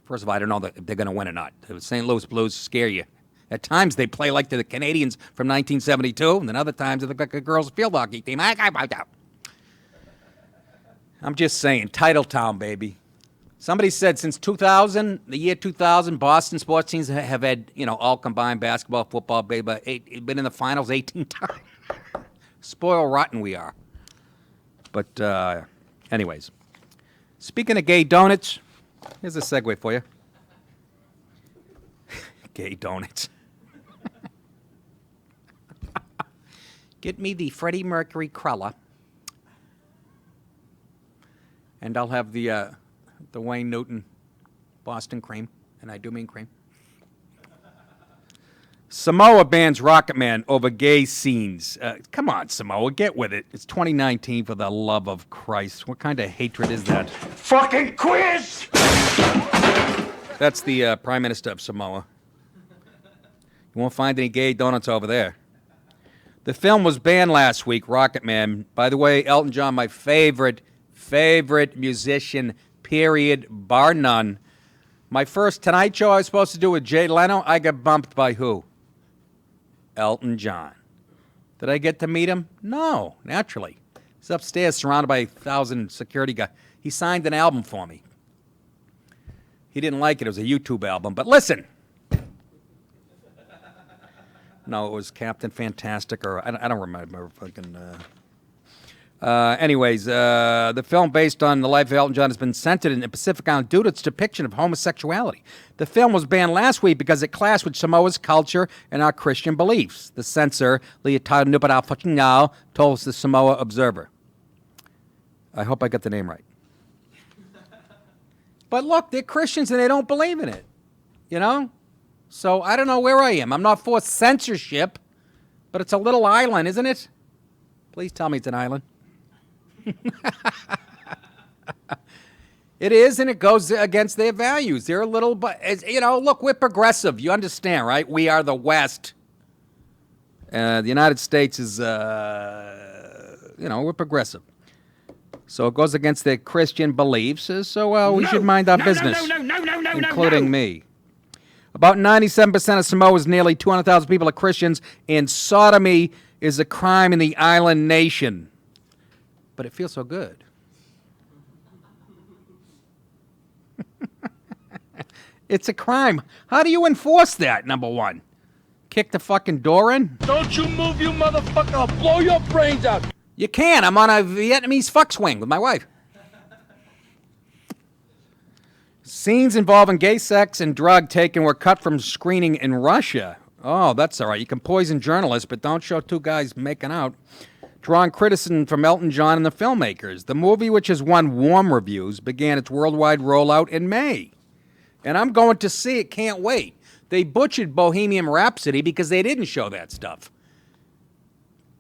First of all, I don't know if they're going to win or not. The St. Louis Blues scare you. At times, they play like the Canadians from 1972, and then other times, they look like a girls' field hockey team. I'm just saying, Titletown, baby. Somebody said since 2000, the year 2000, Boston sports teams have had, all combined basketball, football, been in the finals 18 times. Spoil rotten we are. But anyways, speaking of gay donuts, here's a segue for you. Gay donuts. Get me the Freddie Mercury cruller, and I'll have the Wayne Newton Boston cream, and I do mean cream. Samoa bans Rocket Man over gay scenes. Come on, Samoa, get with it. It's 2019, for the love of Christ. What kind of hatred is that? Fucking quiz! That's the Prime Minister of Samoa. You won't find any gay donuts over there. The film was banned last week, Rocket Man. By the way, Elton John, my favorite musician, period, bar none. My first Tonight Show I was supposed to do with Jay Leno, I got bumped by who? Elton John. Did I get to meet him? No, naturally. He's upstairs surrounded by 1,000 security guys. He signed an album for me. He didn't like it. It was a YouTube album. But listen. No, it was Captain Fantastic, or I don't remember. Fucking. Anyways, the film based on the life of Elton John has been censored in the Pacific Island due to its depiction of homosexuality. The film was banned last week because it clashed with Samoa's culture and our Christian beliefs. The censor, Leotardo Nuparau, told the Samoa Observer. I hope I got the name right. But look, they're Christians and they don't believe in it. You know? So I don't know where I am. I'm not for censorship, but it's a little island, isn't it? Please tell me it's an island. It is, and it goes against their values. They're a little, but you know, look, we're progressive. You understand, right? We are the West. The United States is, we're progressive. So it goes against their Christian beliefs. So we should mind our business, including me. About 97% of Samoa's nearly 200,000 people are Christians, and sodomy is a crime in the island nation. But it feels so good. It's a crime. How do you enforce that, number one? Kick the fucking door in? Don't you move, you motherfucker. I'll blow your brains out. You can. I'm on a Vietnamese fuck swing with my wife. Scenes involving gay sex and drug taking were cut from screening in Russia. Oh, that's all right. You can poison journalists, but don't show two guys making out. Drawing criticism from Elton John and the filmmakers. The movie, which has won warm reviews, began its worldwide rollout in May. And I'm going to see it. Can't wait. They butchered Bohemian Rhapsody because they didn't show that stuff.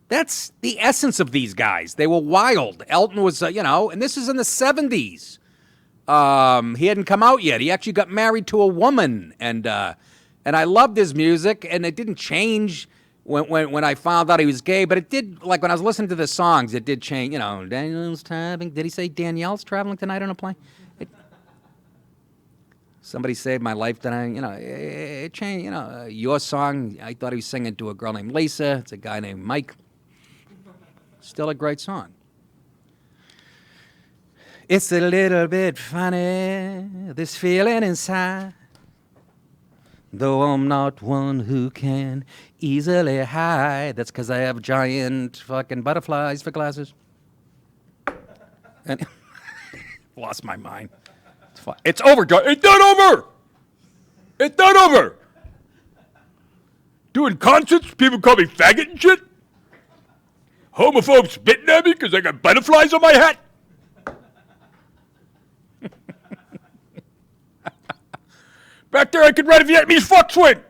That's the essence of these guys. They were wild. Elton was, and this is in the 70s. He hadn't come out yet. He actually got married to a woman. And I loved his music, and it didn't change when I found out he was gay, but it did, like when I was listening to the songs, it did change, Daniel's traveling. Did he say Danielle's traveling tonight on a plane? Somebody saved my life tonight. It changed, your song, I thought he was singing to a girl named Lisa. It's a guy named Mike. Still a great song. It's a little bit funny, this feeling inside. Though I'm not one who can easily hide. That's because I have giant fucking butterflies for glasses. And lost my mind. It's over, John. It's not over. It's not over. Doing concerts, people call me faggot and shit. Homophobes spitting at me because I got butterflies on my hat. Back there, I could ride a Vietnamese fuck swing.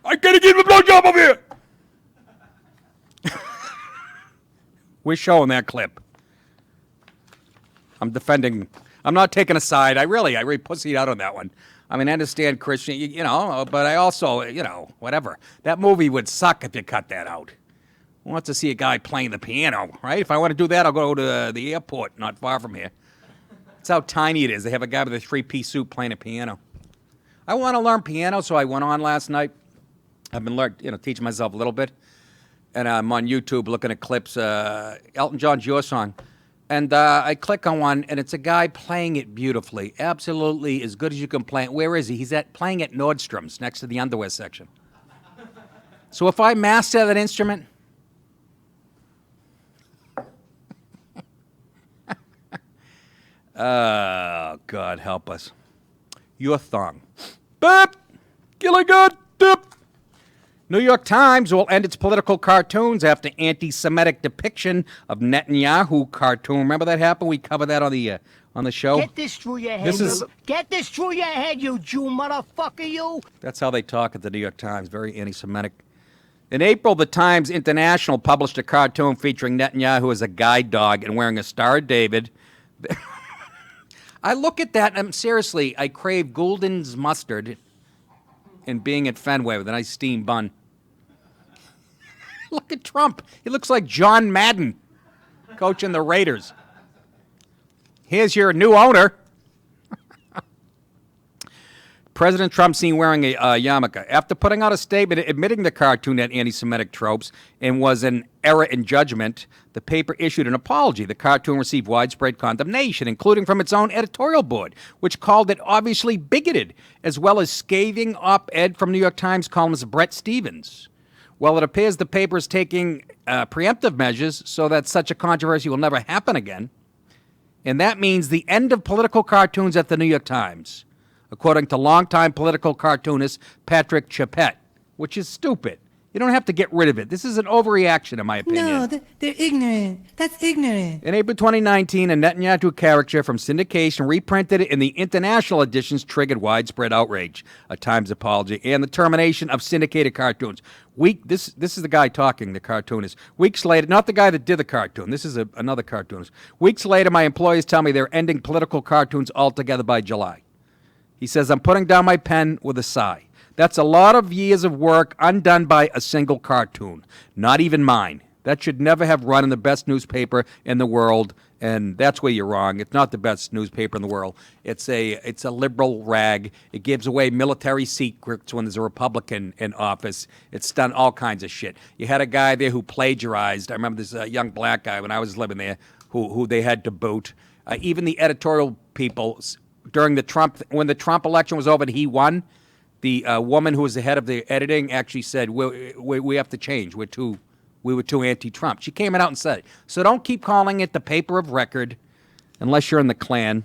I gotta give him a blowjob over here. We're showing that clip. I'm defending. I'm not taking a side. I really pussied out on that one. I mean, I understand Christian, but I also, whatever. That movie would suck if you cut that out. Who wants to see a guy playing the piano, right? If I want to do that, I'll go to the airport not far from here. That's how tiny it is. They have a guy with a three-piece suit playing a piano. I want to learn piano, so I went on last night. I've been teaching myself a little bit. And I'm on YouTube looking at clips. Elton John's Your Song. And I click on one, and it's a guy playing it beautifully. Absolutely as good as you can play it. Where is he? He's playing at Nordstrom's next to the underwear section. So if I master that instrument, God help us. Your thong. Boop! Gilligan! Dip! New York Times will end its political cartoons after anti-Semitic depiction of Netanyahu cartoon. Remember that happened? We covered that on the show. Get this through your head. Get this through your head, you Jew motherfucker, you. That's how they talk at the New York Times. Very anti-Semitic. In April, the Times International published a cartoon featuring Netanyahu as a guide dog and wearing a Star of David. I look at that and seriously, I crave Goulden's mustard and being at Fenway with a nice steamed bun. Look at Trump. He looks like John Madden coaching the Raiders. Here's your new owner. President Trump seen wearing a yarmulke. After putting out a statement admitting the cartoon had anti-Semitic tropes and was an error in judgment, the paper issued an apology. The cartoon received widespread condemnation, including from its own editorial board, which called it obviously bigoted, as well as scathing op-ed from New York Times columnist Brett Stevens. Well, it appears the paper is taking preemptive measures so that such a controversy will never happen again. And that means the end of political cartoons at the New York Times, according to longtime political cartoonist Patrick Chapet, which is stupid. You don't have to get rid of it. This is an overreaction, in my opinion. No, they're ignorant. That's ignorant. In April 2019, a Netanyahu caricature from syndication reprinted in the international editions triggered widespread outrage, a Times apology, and the termination of syndicated cartoons. This is the guy talking, the cartoonist. Weeks later, not the guy that did the cartoon. This is another cartoonist. Weeks later, my employees tell me they're ending political cartoons altogether by July. He says, I'm putting down my pen with a sigh. That's a lot of years of work undone by a single cartoon. Not even mine. That should never have run in the best newspaper in the world, and that's where you're wrong. It's not the best newspaper in the world. It's a liberal rag. It gives away military secrets when there's a Republican in office. It's done all kinds of shit. You had a guy there who plagiarized. I remember this young black guy when I was living there who they had to boot. Even the editorial people, when the Trump election was over and he won, the woman who was the head of the editing actually said, we have to change. We were too anti-Trump. She came out and said it. So don't keep calling it the paper of record unless you're in the Klan.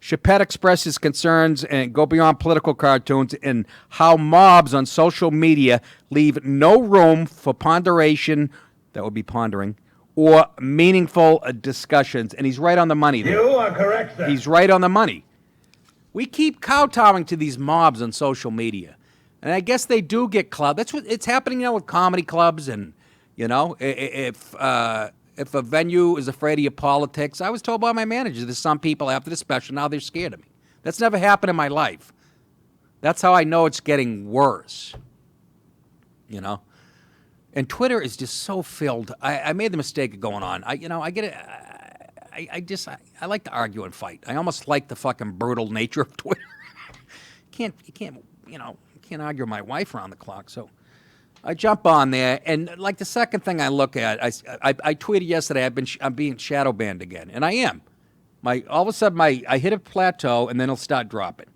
Chapet expressed his concerns and go beyond political cartoons and how mobs on social media leave no room for ponderation, that would be pondering, or meaningful discussions. And he's right on the money there. You are correct, sir. He's right on the money. We keep kowtowing to these mobs on social media. And I guess they do get clout. That's what it's happening now with comedy clubs. And, you know, if a venue is afraid of your politics, I was told by my manager, there's some people after the special, now they're scared of me. That's never happened in my life. That's how I know it's getting worse. You know? And Twitter is just so filled. I made the mistake of going on. I get it. I like to argue and fight. I almost like the fucking brutal nature of Twitter. You can't argue with my wife around the clock. So I jump on there, and like the second thing I look at, I tweeted yesterday I'm being shadow banned again, and I am. All of a sudden I hit a plateau, and then it'll start dropping.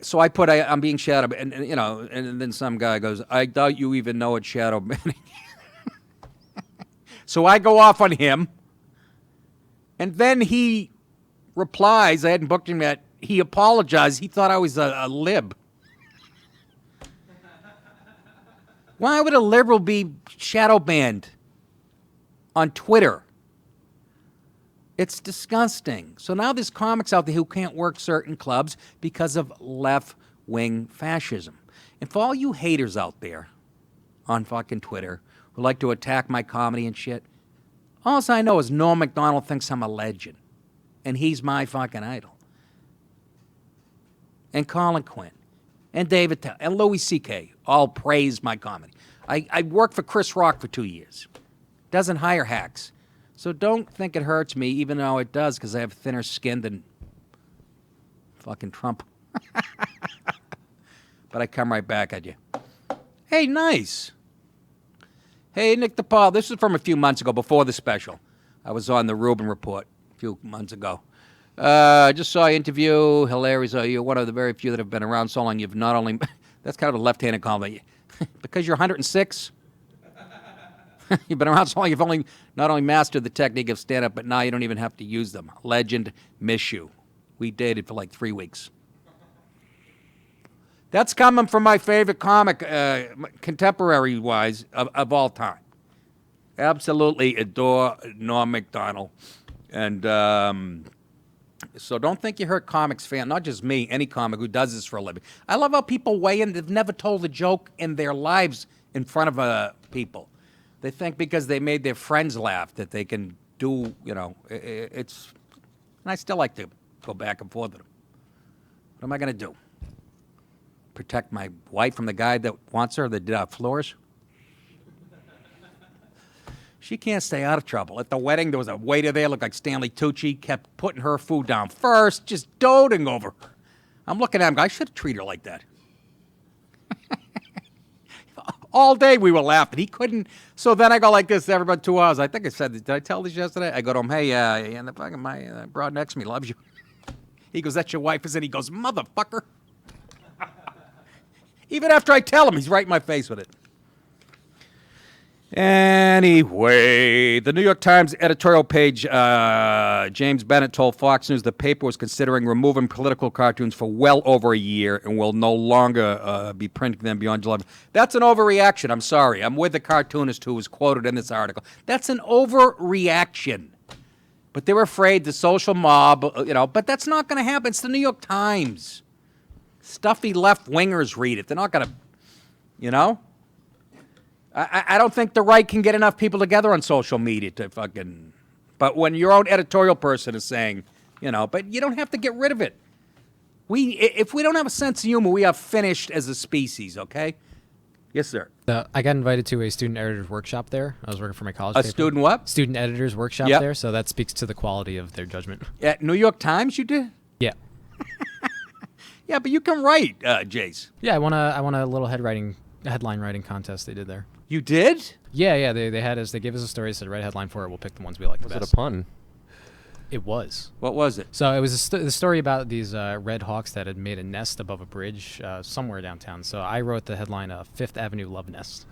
So I put I'm being shadow banned, and then some guy goes, I doubt you even know what shadow banning. So I go off on him. And then he replies, I hadn't booked him yet, he apologized. He thought I was a lib. Why would a liberal be shadow banned on Twitter? It's disgusting. So now there's comics out there who can't work certain clubs because of left-wing fascism. And for all you haters out there on fucking Twitter who like to attack my comedy and shit, all I know is Norm Macdonald thinks I'm a legend, and he's my fucking idol. And Colin Quinn, and David Tell, and Louis C.K. all praise my comedy. I worked for Chris Rock for 2 years. Doesn't hire hacks. So don't think it hurts me, even though it does, because I have thinner skin than fucking Trump. But I come right back at you. Hey, nice. Hey, Nick DiPaolo, this is from a few months ago, before the special. I was on the Rubin Report a few months ago. Just saw your interview. Hilarious. You're one of the very few that have been around so long. You've not only... That's kind of a left-handed comment. Because you're 106? You've been around so long, you've not only mastered the technique of stand-up, but now you don't even have to use them. Legend, miss you. We dated for like 3 weeks. That's coming from my favorite comic, contemporary-wise, of all time. Absolutely adore Norm Macdonald. And so don't think you hurt comics fan, not just me, any comic who does this for a living. I love how people weigh in. They've never told a joke in their lives in front of people. They think because they made their friends laugh that they can do, it's... And I still like to go back and forth with them. What am I going to do? Protect my wife from the guy that wants her, that did our floors? She can't stay out of trouble. At the wedding, there was a waiter there, looked like Stanley Tucci, kept putting her food down first, just doting over her. I'm looking at him, I should have treated her like that. All day we were laughing. He couldn't. So then I go like this every about 2 hours. I think I said, did I tell this yesterday? I go to him, hey, and the fucking my broad next to me loves you. He goes, that's your wife, is it? He goes, motherfucker. Even after I tell him, he's right in my face with it. Anyway, the New York Times editorial page, James Bennett told Fox News the paper was considering removing political cartoons for well over a year and will no longer be printing them beyond July. That's an overreaction. I'm sorry. I'm with the cartoonist who was quoted in this article. That's an overreaction. But they're afraid the social mob, but that's not going to happen. It's the New York Times. Stuffy left-wingers read it. They're not going to, I don't think the right can get enough people together on social media to fucking... But when your own editorial person is saying, but you don't have to get rid of it. If we don't have a sense of humor, we are finished as a species, okay? Yes, sir. I got invited to a student editor's workshop there. I was working for my college paper. Student what? Student editor's workshop there, so that speaks to the quality of their judgment. At New York Times you did? Yeah. Yeah, but you can write, Jace. Yeah, I won a little headline writing contest they did there. You did? Yeah. They gave us a story. They said write a headline for it. We'll pick the ones we like the best. Was it a pun? It was. What was it? So it was the story about these red hawks that had made a nest above a bridge somewhere downtown. So I wrote the headline Fifth Avenue Love Nest.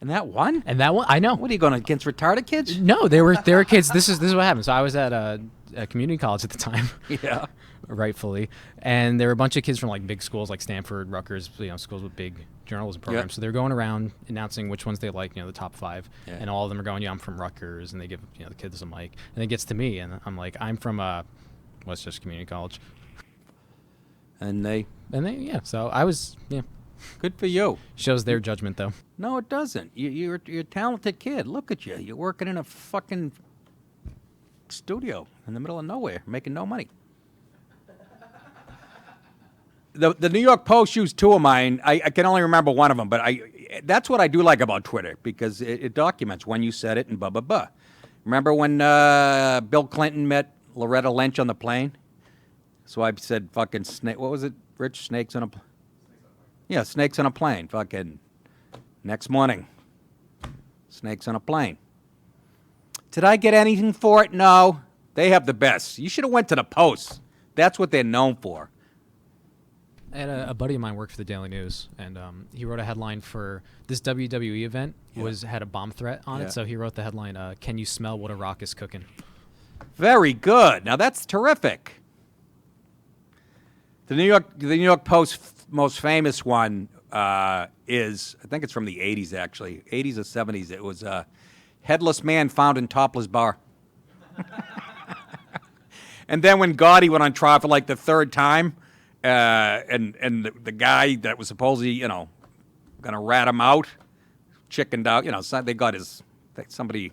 And that one? I know. What are you going against retarded kids? No, they were kids. This is what happened. So I was at a community college at the time. Yeah. Rightfully. And there were a bunch of kids from like big schools like Stanford, Rutgers, schools with big journalism programs. Yep. So they're going around announcing which ones they like, the top 5. Yeah. And all of them are going, I'm from Rutgers, and they give the kids a mic. And it gets to me, and I'm like, I'm from Westchester Community College. And they so I was good for you. Shows their judgment though. No, it doesn't. You're a talented kid. Look at you. You're working in a fucking studio in the middle of nowhere, making no money. The New York Post used 2 of mine. I can only remember one of them, but that's what I do like about Twitter, because it documents when you said it and blah, blah, blah. Remember when Bill Clinton met Loretta Lynch on the plane? So I said fucking snake. What was it, Rich? Snakes on a plane? Yeah, snakes on a plane. Fucking next morning. Snakes on a plane. Did I get anything for it? No. They have the best. You should have went to the Post. That's what they're known for. I had a buddy of mine worked for the Daily News, and he wrote a headline for this WWE event. Had a bomb threat on it, so he wrote the headline, "Can you smell what a rock is cooking?" Very good. Now that's terrific. The New York Post most famous one is, I think it's from the 80s actually, 80s or 70s. It was headless man found in topless bar. And then when Gotti went on trial for like the 3rd time. And the guy that was supposedly, going to rat him out, chickened out. So they got the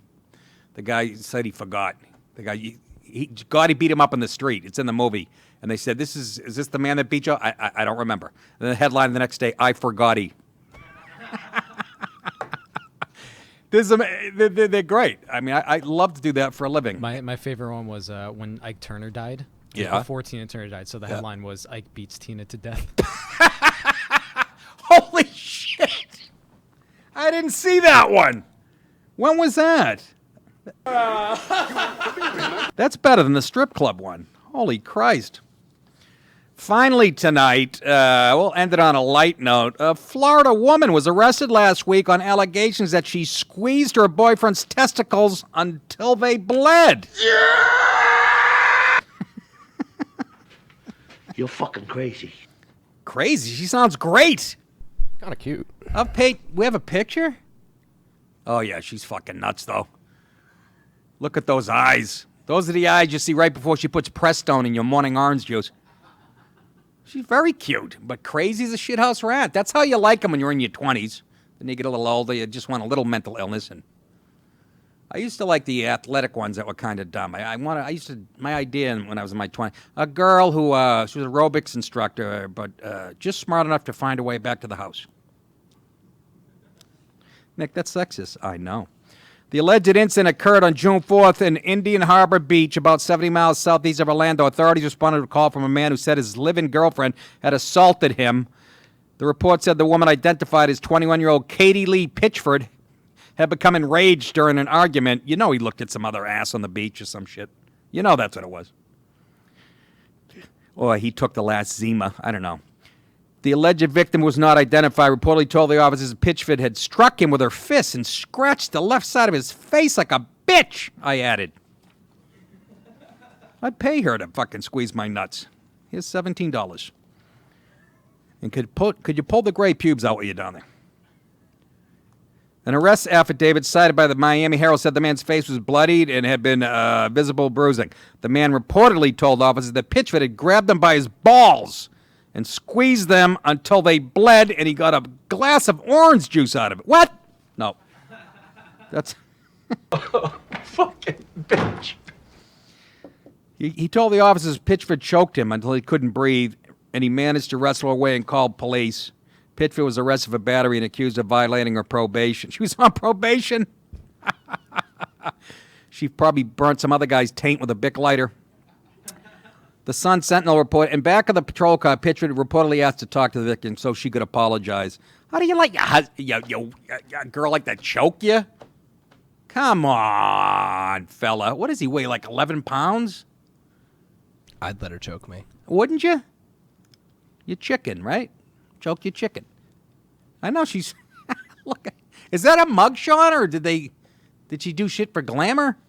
guy said he forgot. The guy, Gotti beat him up in the street. It's in the movie. And they said, is this the man that beat you? I don't remember. And the headline the next day, I forgot he. They're great. I mean, I love to do that for a living. My favorite one was when Ike Turner died. Yeah. Before Tina Turner died. So the headline was Ike beats Tina to death. Holy shit. I didn't see that one. When was that? That's better than the strip club one. Holy Christ. Finally tonight, we'll end it on a light note. A Florida woman was arrested last week on allegations that she squeezed her boyfriend's testicles until they bled. Yeah! You're fucking crazy. Crazy? She sounds great. Kind of cute. We have a picture? Oh, yeah, she's fucking nuts, though. Look at those eyes. Those are the eyes you see right before she puts Prestone in your morning orange juice. She's very cute, but crazy as a shithouse rat. That's how you like them when you're in your 20s. Then you get a little older, you just want a little mental illness. And I used to like the athletic ones that were kind of dumb. My idea when I was in my 20s, a girl who, she was an aerobics instructor, but just smart enough to find a way back to the house. Nick, that's sexist. I know. The alleged incident occurred on June 4th in Indian Harbor Beach, about 70 miles southeast of Orlando. Authorities responded to a call from a man who said his live-in girlfriend had assaulted him. The report said the woman, identified as 21-year-old Katie Lee Pitchford, had become enraged during an argument. You know he looked at some other ass on the beach or some shit. You know that's what it was. Or he took the last Zima. I don't know. The alleged victim was not identified. Reportedly told the officers Pitchford had struck him with her fist and scratched the left side of his face like a bitch, I added. I'd pay her to fucking squeeze my nuts. Here's $17. And could you pull the gray pubes out while you're down there? An arrest affidavit cited by the Miami Herald said the man's face was bloodied and had been visible bruising. The man reportedly told officers that Pitchford had grabbed him by his balls and squeezed them until they bled, and he got a glass of orange juice out of it. What? No. That's... Fucking bitch. He told the officers Pitchford choked him until he couldn't breathe, and he managed to wrestle away and called police. Pitchford was arrested for battery and accused of violating her probation. She was on probation? She probably burnt some other guy's taint with a Bic lighter. The Sun Sentinel report, in back of the patrol car, Pitchford reportedly asked to talk to the victim so she could apologize. How do you like a girl like that choke you? Come on, fella. What does he weigh, like 11 pounds? I'd let her choke me. Wouldn't you? You're chicken, right? Choke your chicken. I know she's... Look, is that a mugshot, or did she do shit for glamour?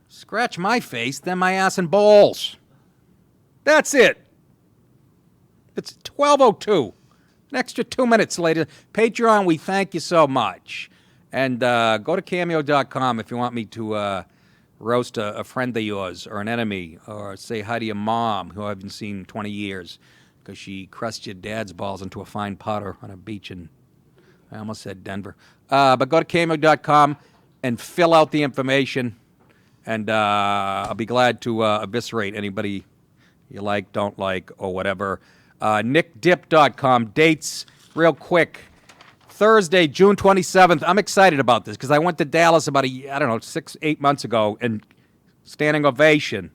Scratch my face, then my ass and balls. That's it. It's 12:02. An extra 2 minutes later. Patreon, we thank you so much. And go to cameo.com if you want me to roast a friend of yours or an enemy, or say hi to your mom, who I haven't seen in 20 years, because she crushed your dad's balls into a fine powder on a beach in, I almost said Denver. But go to cameo.com and fill out the information. And I'll be glad to eviscerate anybody you like, don't like, or whatever. NickDip.com. Dates, real quick. Thursday, June 27th. I'm excited about this because I went to Dallas about 6-8 months ago, and standing ovation.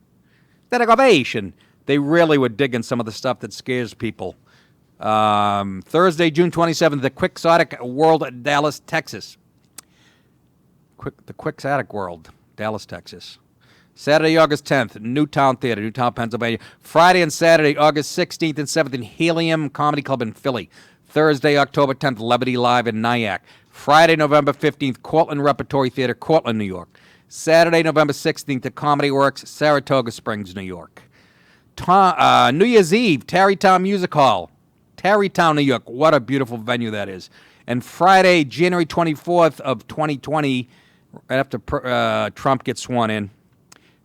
They really were digging some of the stuff that scares people. Thursday, June 27th, the Quixotic World, Dallas, Texas. The Quixotic World. Dallas, Texas. Saturday, August 10th, Newtown Theater, Newtown, Pennsylvania. Friday and Saturday, August 16th and 17th in Helium Comedy Club in Philly. Thursday, October 10th, Levity Live in Nyack. Friday, November 15th, Cortland Repertory Theater, Cortland, New York. Saturday, November 16th, the Comedy Works, Saratoga Springs, New York. New Year's Eve, Tarrytown Music Hall, Tarrytown, New York. What a beautiful venue that is. And Friday, January 24th of 2020, right after Trump gets sworn in,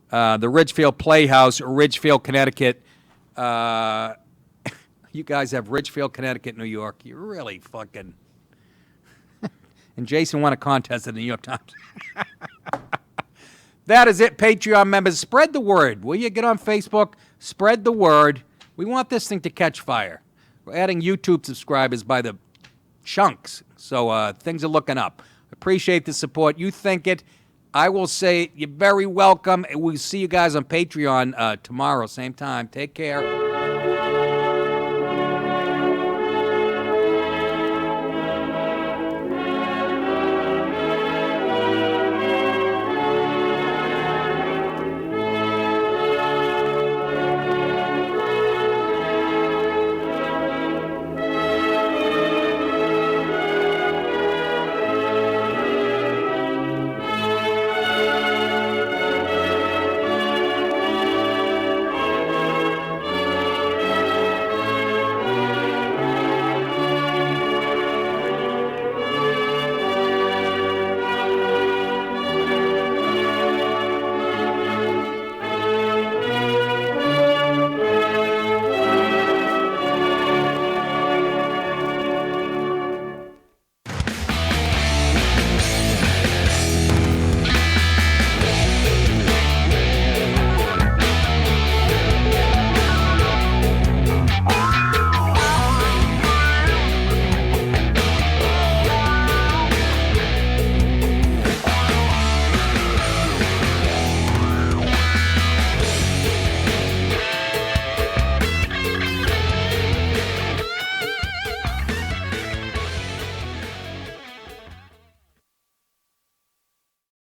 the Ridgefield Playhouse, Ridgefield, Connecticut. You guys have Ridgefield, Connecticut, New York. You're really fucking... And Jason won a contest at the New York Times. That is it, Patreon members. Spread the word. Will you get on Facebook? Spread the word. We want this thing to catch fire. We're adding YouTube subscribers by the chunks, so things are looking up. Appreciate the support. You think it. I will say you're very welcome. We'll see you guys on Patreon tomorrow, same time. Take care.